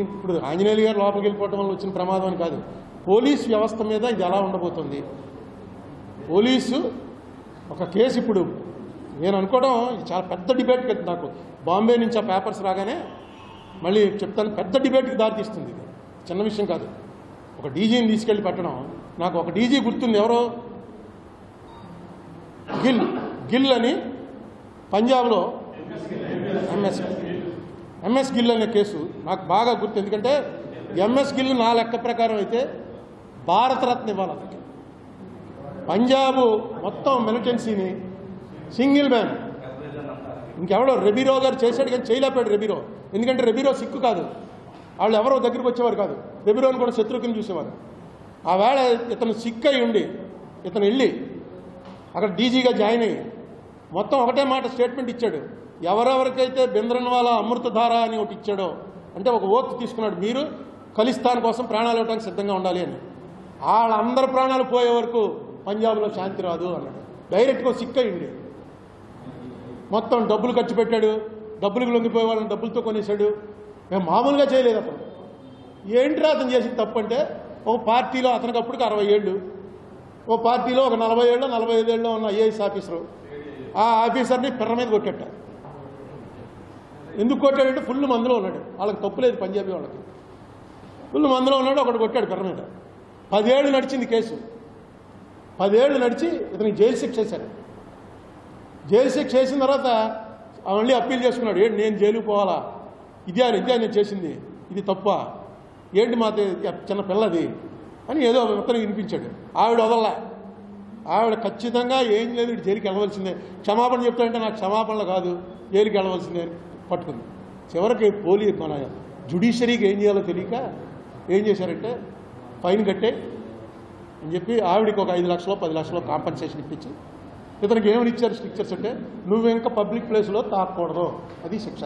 ఇప్పుడు ఆంజనేయులు గారు లోపలికి వెళ్ళిపోవటం వల్ల వచ్చిన ప్రమాదం అని కాదు, పోలీసు వ్యవస్థ మీద ఇది ఎలా ఉండబోతుంది. పోలీసు ఒక కేసు ఇప్పుడు నేను అనుకోవడం ఇది చాలా పెద్ద డిబేట్ కదా. నాకు బాంబే నుంచి ఆ పేపర్స్ రాగానే మళ్ళీ చెప్తాను, పెద్ద డిబేట్కి దారితీస్తుంది. ఇది చిన్న విషయం కాదు. ఒక డీజీని తీసుకెళ్ళి పెట్టడం. నాకు ఒక డీజీ గుర్తుంది, ఎవరో గిల్ అని పంజాబ్లో ఎంఎస్ గిల్ అనే కేసు నాకు బాగా గుర్తు. ఎందుకంటే ఎంఎస్ గిల్ నా లెక్క ప్రకారం అయితే భారతరత్న ఇవ్వాలి అతనికి. పంజాబ్ మొత్తం మిలిటెన్సీని సింగిల్ మ్యాన్ ఇంకెవడో రెబీరో గారు చేశాడు కానీ చేయలేపాడు రెబీరో. ఎందుకంటే రెబీరో సిక్కు కాదు, వాళ్ళు ఎవరో దగ్గరికి వచ్చేవారు కాదు, రెబీరోని కూడా శత్రువు కింద చూసేవారు. ఆ వేళ ఇతను సిక్ అయి ఉండి ఇతను వెళ్ళి అక్కడ డీజీగా జాయిన్ అయ్యి మొత్తం ఒకటే మాట స్టేట్మెంట్ ఇచ్చాడు. ఎవరెవరికైతే బింద్రన్వాలా అమృతధార అని ఒకటి ఇచ్చాడో, అంటే ఒక ఓత్ తీసుకున్నాడు, మీరు ఖలిస్తాన్ కోసం ప్రాణాలు ఇవ్వడానికి సిద్ధంగా ఉండాలి అని. వాళ్ళందరి ప్రాణాలు పోయే వరకు పంజాబ్లో శాంతి రాదు అన్నాడు. డైరెక్ట్గా సిక్ అయ్యింది. మొత్తం డబ్బులు ఖర్చు పెట్టాడు, డబ్బులకు లొంగిపోయే వాళ్ళని డబ్బులతో కొనేశాడు. మేము మామూలుగా చేయలేదు. అతను ఏంట్రా అతను చేసిన తప్పు అంటే, ఒక పార్టీలో అతనికి అప్పటికి 60 ఏళ్ళు, ఓ పార్టీలో ఒక 40 ఏళ్ళు 45 ఏళ్ళు ఉన్న ఐఏఎస్ ఆఫీసరు, ఆ ఆఫీసర్ని పిర్ర మీద కొట్టేట. ఎందుకు కొట్టాడంటే ఫుల్ మందులో ఉన్నాడు. వాళ్ళకి తప్పులేదు, పంజాబీ వాళ్ళకి ఫుల్ మందులో ఉన్నాడు. ఒకటి కొట్టాడు పిర్ర మీద. 10 ఏళ్ళు నడిచింది కేసు. 10 ఏళ్ళు నడిచి ఇతనికి జైలు శిక్ష వేశారు. జైలు శిక్ష వేసిన తర్వాత మళ్ళీ అప్పీల్ చేసుకున్నాడు. ఏంటి నేను జైలుకు పోవాలా, ఇదే నేను చేసింది, ఇది తప్ప ఏంటి మా చిన్న పిల్లది అని ఏదో మొత్తానికి వినిపించాడు. ఆవిడ వదల్లా. ఆవిడ ఖచ్చితంగా ఏం లేదు, ఇటు జైలుకి వెళ్ళవలసిందే, క్షమాపణ చెప్తాడంటే నాకు క్షమాపణలు కాదు, జైలుకి వెళ్ళవలసిందే పట్టుకుంది. చివరికి మన జ్యుడిషియరీకి ఏం చేయాలో తెలియక ఏం చేశారంటే ఫైన్ కట్టే అని చెప్పి ఆవిడికి ఒక 5 లక్షలు 10 లక్షలు కాంపన్సేషన్ ఇప్పించి ఇతనికి ఏమని ఇచ్చారు స్ట్రిక్చర్స్ అంటే, నువ్వు ఇంకా పబ్లిక్ ప్లేస్లో తాకూడదు, అది శిక్ష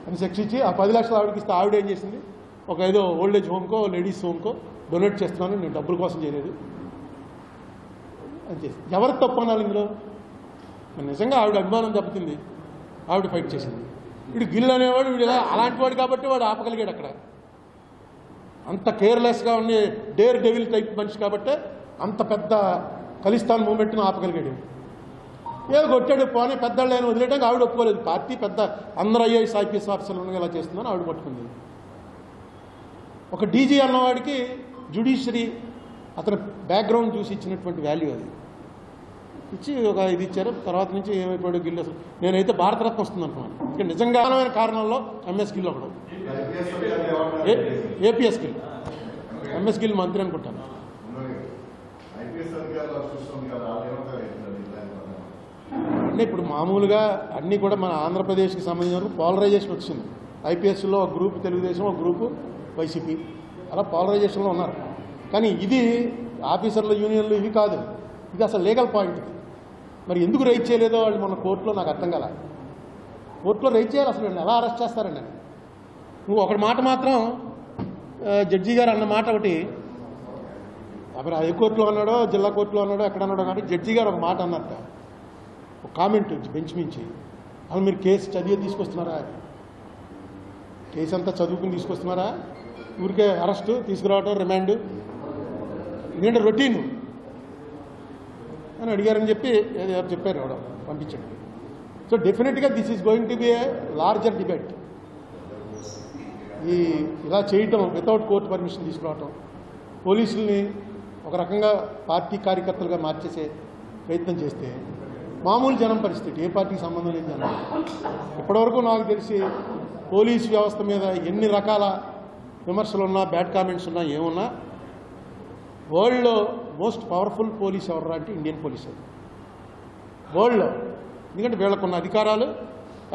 అని శిక్ష ఇచ్చి ఆ 10 లక్షలు ఆవిడకి ఇస్తే ఆవిడ ఏం చేసింది, ఒక ఏదో ఓల్డేజ్ హోమ్కో లేడీస్ హోమ్కో డొనేట్ చేస్తున్నాను, నేను డబ్బుల కోసం చేయలేదు అని చేసి. ఎవరికి తప్పు అనాలి ఇందులో? నిజంగా ఆవిడ అభిమానం దెబ్బతింది, ఆవిడ ఫైట్ చేసింది. వీడు గిల్ అనేవాడు వీడు అలాంటి వాడు కాబట్టి వాడు ఆపగలిగాడు. అక్కడ అంత కేర్లెస్గా ఉండే డేర్ డెవిల్ టైప్ మనిషి కాబట్టి అంత పెద్ద ఖలిస్తాన్ మూమెంట్ను ఆపగలిగాడు. ఏదో కొట్టాడు పోనీ పెద్దవాళ్ళు ఆయన వదిలేయడానికి ఆవిడ ఒప్పుకోలేదు. పార్టీ పెద్ద అందరూ ఐఏఎస్ ఐపీఎస్ ఆఫీసర్లు ఇలా చేస్తుందని ఆవిడ పట్టుకుంది. ఒక డీజీ అన్నవాడికి జ్యుడిషియరీ అతని బ్యాక్గ్రౌండ్ చూసి ఇచ్చినటువంటి వాల్యూ అది ఇచ్చి ఒక ఇది ఇచ్చారు. తర్వాత నుంచి ఏమైపోయాడు గిల్ అసలు. నేనైతే భారతరత్న వస్తుంది అనుకున్నాను. ఇంకా నిజంగా కారణంలో ఎంఎస్ గిల్ ఒకడు, ఏపీఎస్ గిల్, ఎంఎస్ గిల్ మంత్రి అనుకుంటాను. అంటే ఇప్పుడు మామూలుగా అన్నీ కూడా మన ఆంధ్రప్రదేశ్కి సంబంధించిన వరకు పోలరైజేషన్ వచ్చింది. ఐపీఎస్లో ఒక గ్రూప్ తెలుగుదేశం, ఒక గ్రూపు వైసీపీ, అలా పోలరైజేషన్లో ఉన్నారు. కానీ ఇది ఆఫీసర్ల యూనియన్లు ఇవి కాదు, ఇది అసలు లీగల్ పాయింట్. మరి ఎందుకు రైజ్ చేయలేదో వాళ్ళు మన కోర్టులో నాకు అర్థం కాల. కోర్టులో రైజ్ చేయాలి, అసలు ఎలా అరెస్ట్ చేస్తారండి? నువ్వు ఒకటి మాట మాత్రం జడ్జి గారు అన్న మాట ఒకటి, అప్పుడు హైకోర్టులో అన్నాడో జిల్లా కోర్టులో అన్నాడో ఎక్కడ అన్నాడో కానీ జడ్జి గారు ఒక మాట అన్నట్ట, ఒక కామెంట్ బెంచ్ మించి, అసలు మీరు కేసు చదివి తీసుకొస్తున్నారా, కేసు అంతా చదువుకుని తీసుకొస్తున్నారా, ఊరికే అరెస్టు తీసుకురావటం రిమాండ్ ఎందుకంటే రొటీన్ అని అడిగారని చెప్పి ఎవరు చెప్పారు, ఎవడో పంపించండి. సో డెఫినెట్గా this is going to be A larger debate. ఈ ఇలా చేయటం వితౌట్ కోర్టు పర్మిషన్ తీసుకురావటం, పోలీసుల్ని ఒక రకంగా పార్టీ కార్యకర్తలుగా మార్చేసే ప్రయత్నం చేస్తే మామూలు జనం పరిస్థితి, ఏ పార్టీకి సంబంధం లేని జనం. ఇప్పటివరకు నాకు తెలిసి పోలీసు వ్యవస్థ మీద ఎన్ని రకాల విమర్శలు ఉన్నా, బ్యాడ్ కామెంట్స్ ఉన్నా, ఏమున్నా, వరల్డ్లో మోస్ట్ పవర్ఫుల్ పోలీస్ ఎవరు అంటే ఇండియన్ పోలీస్ వరల్డ్లో. ఎందుకంటే వీళ్ళకున్న అధికారాలు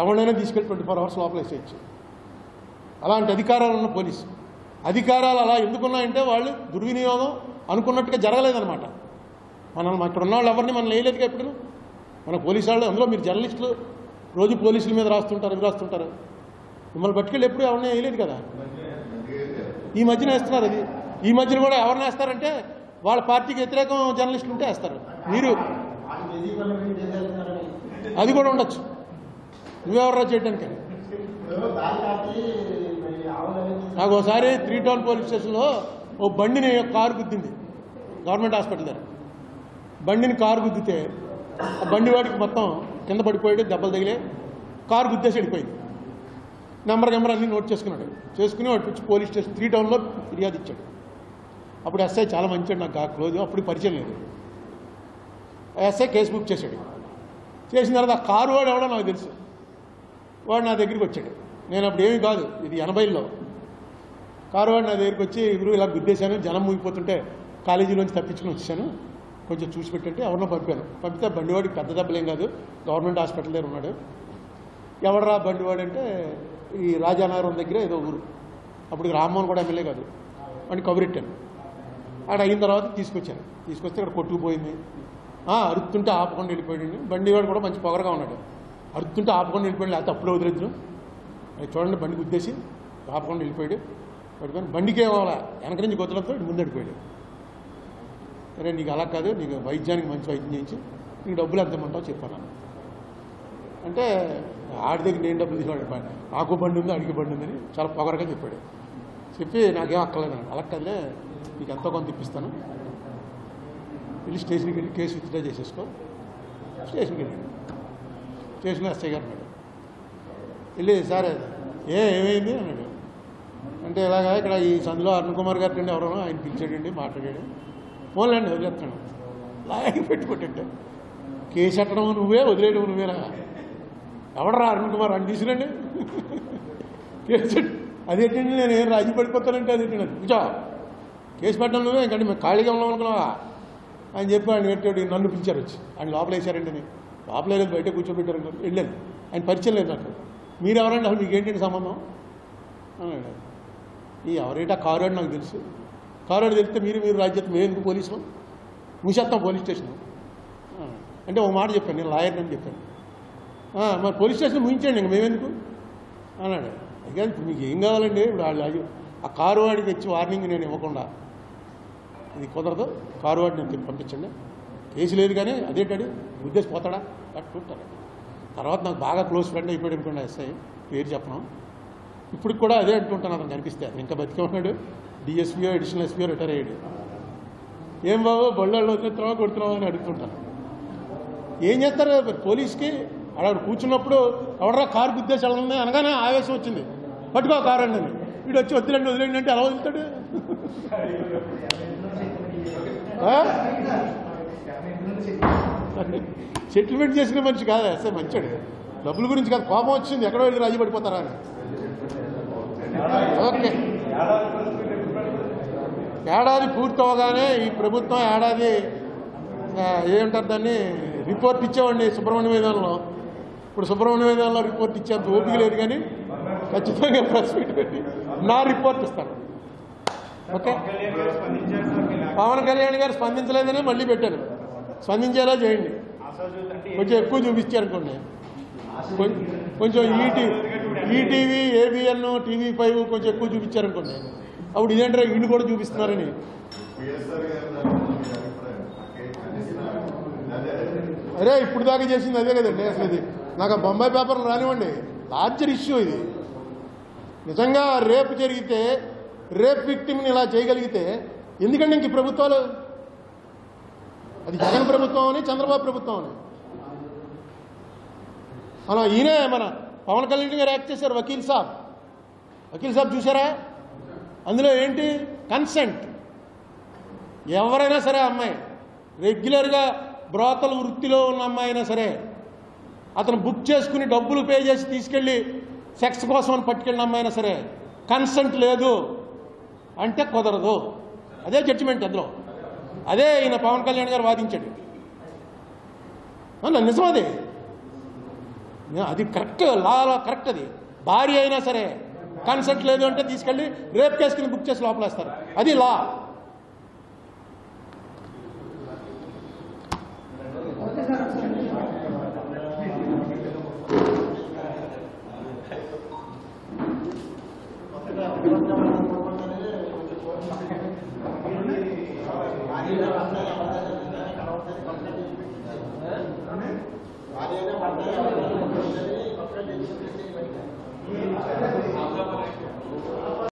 ఎవరినైనా తీసుకెళ్ళి 24 hours లోపల వేసేయచ్చు. అలాంటి అధికారాలు ఉన్న పోలీసు. అధికారాలు అలా ఎందుకున్నాయంటే వాళ్ళు దుర్వినియోగం అనుకున్నట్టుగా జరగలేదన్నమాట. మనల్ని ఇక్కడ ఉన్న వాళ్ళు ఎవరిని మనం వేయలేదుగా ఎప్పుడు. మన పోలీసు వాళ్ళు, అందులో మీరు జర్నలిస్టులు రోజు పోలీసుల మీద రాస్తుంటారు, ఇది రాస్తుంటారు, మిమ్మల్ని పట్టుకెళ్ళి ఎప్పుడు ఎవరిని వేయలేదు కదా. ఈ మధ్యన వేస్తున్నారు. అది ఈ మధ్యన కూడా ఎవరిని వేస్తారంటే వాళ్ళ పార్టీకి వ్యతిరేకం జర్నలిస్టులు ఉంటే వేస్తారు. మీరు అది కూడా ఉండొచ్చు, నువ్వెవరా చేయడానికి. నాకు ఒకసారి 3 Town పోలీస్ స్టేషన్లో ఓ బండిని కారు గుద్దింది, గవర్నమెంట్ హాస్పిటల్ దగ్గర. బండిని కారు గుద్దితే ఆ బండి వాడికి మొత్తం కింద పడిపోయాడు, దెబ్బలు తగిలే, కారు గుద్దేసి వెళ్ళిపోయింది. నెంబర్ అన్నీ నోట్ చేసుకున్నాడు. చేసుకుని వాడు వచ్చి పోలీస్ స్టేషన్ 3 Townలో ఫిర్యాదు ఇచ్చాడు. అప్పుడు ఎస్ఐ చాలా మంచివాడు, నాకు క్లోజ్, అప్పుడు పరిచయం లేదు. ఎస్ఐ కేసు బుక్ చేశాడు. చేసిన తర్వాత ఆ కారు వాడు ఎవడో నాకు తెలుసు. వాడు నా దగ్గరికి వచ్చాడు. నేను అప్పుడు ఏమీ కాదు, ఇది 80లో. కారు వాడు నా దగ్గరికి వచ్చి, గురువు ఇలా గుద్దేశాను, జనం ముగిపోతుంటే కాలేజీలోంచి తప్పించుకుని వచ్చాను, కొంచెం చూసి పెట్టంటే ఎవరినో పంపాను. పంపితే బండివాడికి పెద్ద దెబ్బలేం కాదు, గవర్నమెంట్ హాస్పిటల్ దగ్గర ఉన్నాడు. ఎవడరా బండివాడు అంటే ఈ రాజానగరం దగ్గర ఏదో ఊరు. అప్పుడు రామ్మోహన్ కూడా ఎమ్మెల్యే కాదు. వాడిని కబురెట్టాను. ఆడ అయిన తర్వాత తీసుకొచ్చాను. తీసుకొస్తే ఇక్కడ కొట్టుకుపోయింది. అరుతుంటే ఆపకుండా వెళ్ళిపోయాడు. బండివాడు కూడా మంచి పొగరగా ఉన్నాడు. అరుతుంటే ఆపకుండా వెళ్ళిపోయాడు, లేకపోతే అప్పుడే వదిలేదు. అది చూడండి, బండి గుద్దేసి ఆపకుండా వెళ్ళిపోయాడు. పడిపోయాను. బండికి ఏమవ్వాలా, వెనక నుంచి గొత్తలతో ముందు అడిపోయాడు. సరే నీకు అలా కాదు, నీకు వైద్యానికి మంచి వైద్యం చేయించి నీకు డబ్బులు ఎంత ఇమ్మంటావు చెప్పాను. అంటే ఆడి దగ్గర నేను డబ్బులు తీసుకోండి, నాకు బండి ఉంది అడిగి బండి ఉందని చాలా పొగరగా చెప్పాడు. చెప్పి నాకేం అక్కర్లేదు, అలా కదలే నీకు ఎంతో కొంత ఇప్పిస్తాను, వెళ్ళి స్టేషన్కి వెళ్ళి కేసు విత్డ్రా చేసేసుకో. స్టేషన్కి వెళ్ళాడు. స్టేషన్లో ఎస్ఐ గారు అన్నాడు. వెళ్ళి సార్ ఏమైంది అన్నాడు. అంటే ఇలాగా ఇక్కడ ఈ సందులో అరుణ్ కుమార్ గారి నుండి ఎవరో ఆయన పిలిచాడండి, మాట్లాడాడు. ఫోన్లండి వదిలేస్తాను, లాగి పెట్టుకుంటుంటే కేసు ఎట్టడం నువ్వే, వదిలేయడం నువ్వేనా, ఎవడరా అరుణ్ కుమార్ అని తీసుకురండి కేసు. అదేంటండి నేను ఏం రాజీ పడిపోతానంటే అదేంటి కూర్చో, కేసు పెట్టడం నువ్వే, ఇంకంటే మేము ఖాళీగా ఉన్నాం అనుకున్నావా అని చెప్పి ఆయన పెట్టాడు. నన్ను పిలిచారు, వచ్చి ఆయన లోపల వేసారండి, నేను లోపల లేదు బయట కూర్చోబెట్టారు. వెళ్ళాను, ఆయన పరిచయం లేదు నాకు. మీరు ఎవరండి అసలు, మీకు ఏంటంటే సంబంధం అన్నాడు. ఈ ఎవరైనా కారు నాకు తెలుసు, కారు తెలిస్తే మీరు రాజ్యత మేము ఎందుకు పోలీసులు మూసేస్తాం పోలీస్ స్టేషన్ అంటే ఒక మాట చెప్పాను, నేను లాయర్ని అని చెప్పాను. మరి పోలీస్ స్టేషన్ ముగించండి ఇంక మేమెందుకు అన్నాడు. అయితే ఇప్పుడు మీకు ఏం కావాలండి, ఇప్పుడు వాళ్ళు ఆ కారు వాడికి వచ్చి వార్నింగ్ నేను ఇవ్వకుండా ఇది కుదరదు, కారు వాడిని నేను పంపించండి, కేసు లేదు కానీ అదేంటాడు ఉద్దేశం పోతాడా కట్టుకుంటాడు. తర్వాత నాకు బాగా క్లోజ్ ఫ్రెండ్ అయిపోయాడు అనుకోండి ఎస్ఐ, పేరు చెప్పను, ఇప్పుడు కూడా అదే అంటుంటాను. అతను కనిపిస్తే అతను ఇంకా బతికే ఉన్నాడు, డిఎస్పీఓ అడిషనల్ ఎస్పీఓ రిటైర్ అయ్యాడు. ఏం బాబు బళ్ళల్లో వదిలేస్తున్నావా కొడుతున్నావా అని అడుగుతుంటాను. ఏం చేస్తారు పోలీస్కి అక్కడ కూర్చున్నప్పుడు, ఎవడరా కారు గుద్దేసి వెళ్ళండి అనగానే ఆవేశం వచ్చింది, పట్టుకో కారు అండి అని. వీడు వచ్చి వదిలేండి వదిలేండి అంటే ఎలా వదులుతాడు? సెటిల్మెంట్ చేసిన మనిషి కాదు ఎస్ఐ, మంచాడు, డబ్బుల గురించి కాదు, కోపం వచ్చింది ఎక్కడో వెళ్ళి రాజీ పడిపోతారా అని. ఓకే, ఏడాది పూర్తవగానే ఈ ప్రభుత్వం ఏడాది ఏమంటారు దాన్ని రిపోర్ట్ ఇచ్చేవాడిని సుబ్రహ్మణ్య వేదాల్లో. ఇప్పుడు సుబ్రహ్మణ్య వేదాల్లో రిపోర్ట్ ఇచ్చేంత ఓపిక లేదు, కానీ ఖచ్చితంగా ప్రెస్ మీట్ పెట్టి నా రిపోర్ట్ ఇస్తాను. ఓకే, పవన్ కళ్యాణ్ గారు స్పందించలేదని మళ్ళీ పెట్టాను, స్పందించేలా చేయండి. కొంచెం ఎక్కువ చూపించారనుకోండి, కొంచెం ఈటీవీ ఏబిఎన్ TV5 కొంచెం ఎక్కువ చూపించారనుకోండి, అప్పుడు ఇదేంటారా వీళ్ళు కూడా చూపిస్తున్నారని. అరే ఇప్పుడు దాకా చేసింది అదే కదండి. అసలు ఇది నాకు ఆ బొంబాయి పేపర్లు రానివ్వండి, లార్జర్ ఇష్యూ ఇది. నిజంగా రేపు జరిగితే, రేప్ విక్టిమ్ని ఇలా చేయగలిగితే ఎందుకంటే ఇంక ప్రభుత్వాలు, అది జగన్ ప్రభుత్వం అని చంద్రబాబు ప్రభుత్వం అని. అలా ఈయనే మన పవన్ కళ్యాణ్ గారు యాక్ట్ చేశారు, వకీల్ సాబ్ చూసారా? అందులో ఏంటి కన్సెంట్. ఎవరైనా సరే అమ్మాయి రెగ్యులర్గా బ్రోతల వృత్తిలో ఉన్న అమ్మాయి అయినా సరే, అతను బుక్ చేసుకుని డబ్బులు పే చేసి తీసుకెళ్ళి సెక్స్ కోసం అని పట్టుకెళ్ళిన అమ్మాయి అయినా సరే, కన్సెంట్ లేదు అంటే కుదరదు. అదే జడ్జిమెంట్ అందులో, అదే ఈయన పవన్ కళ్యాణ్ గారు వాదించాడు. నిజం అది కరెక్ట్, లాలో కరెక్ట్. అది భార్య అయినా సరే కన్సెంట్ లేదు అంటే తీసుకెళ్ళి రేప్ కేసుకుని బుక్ చేసి లోపలేస్తారు, అది లా.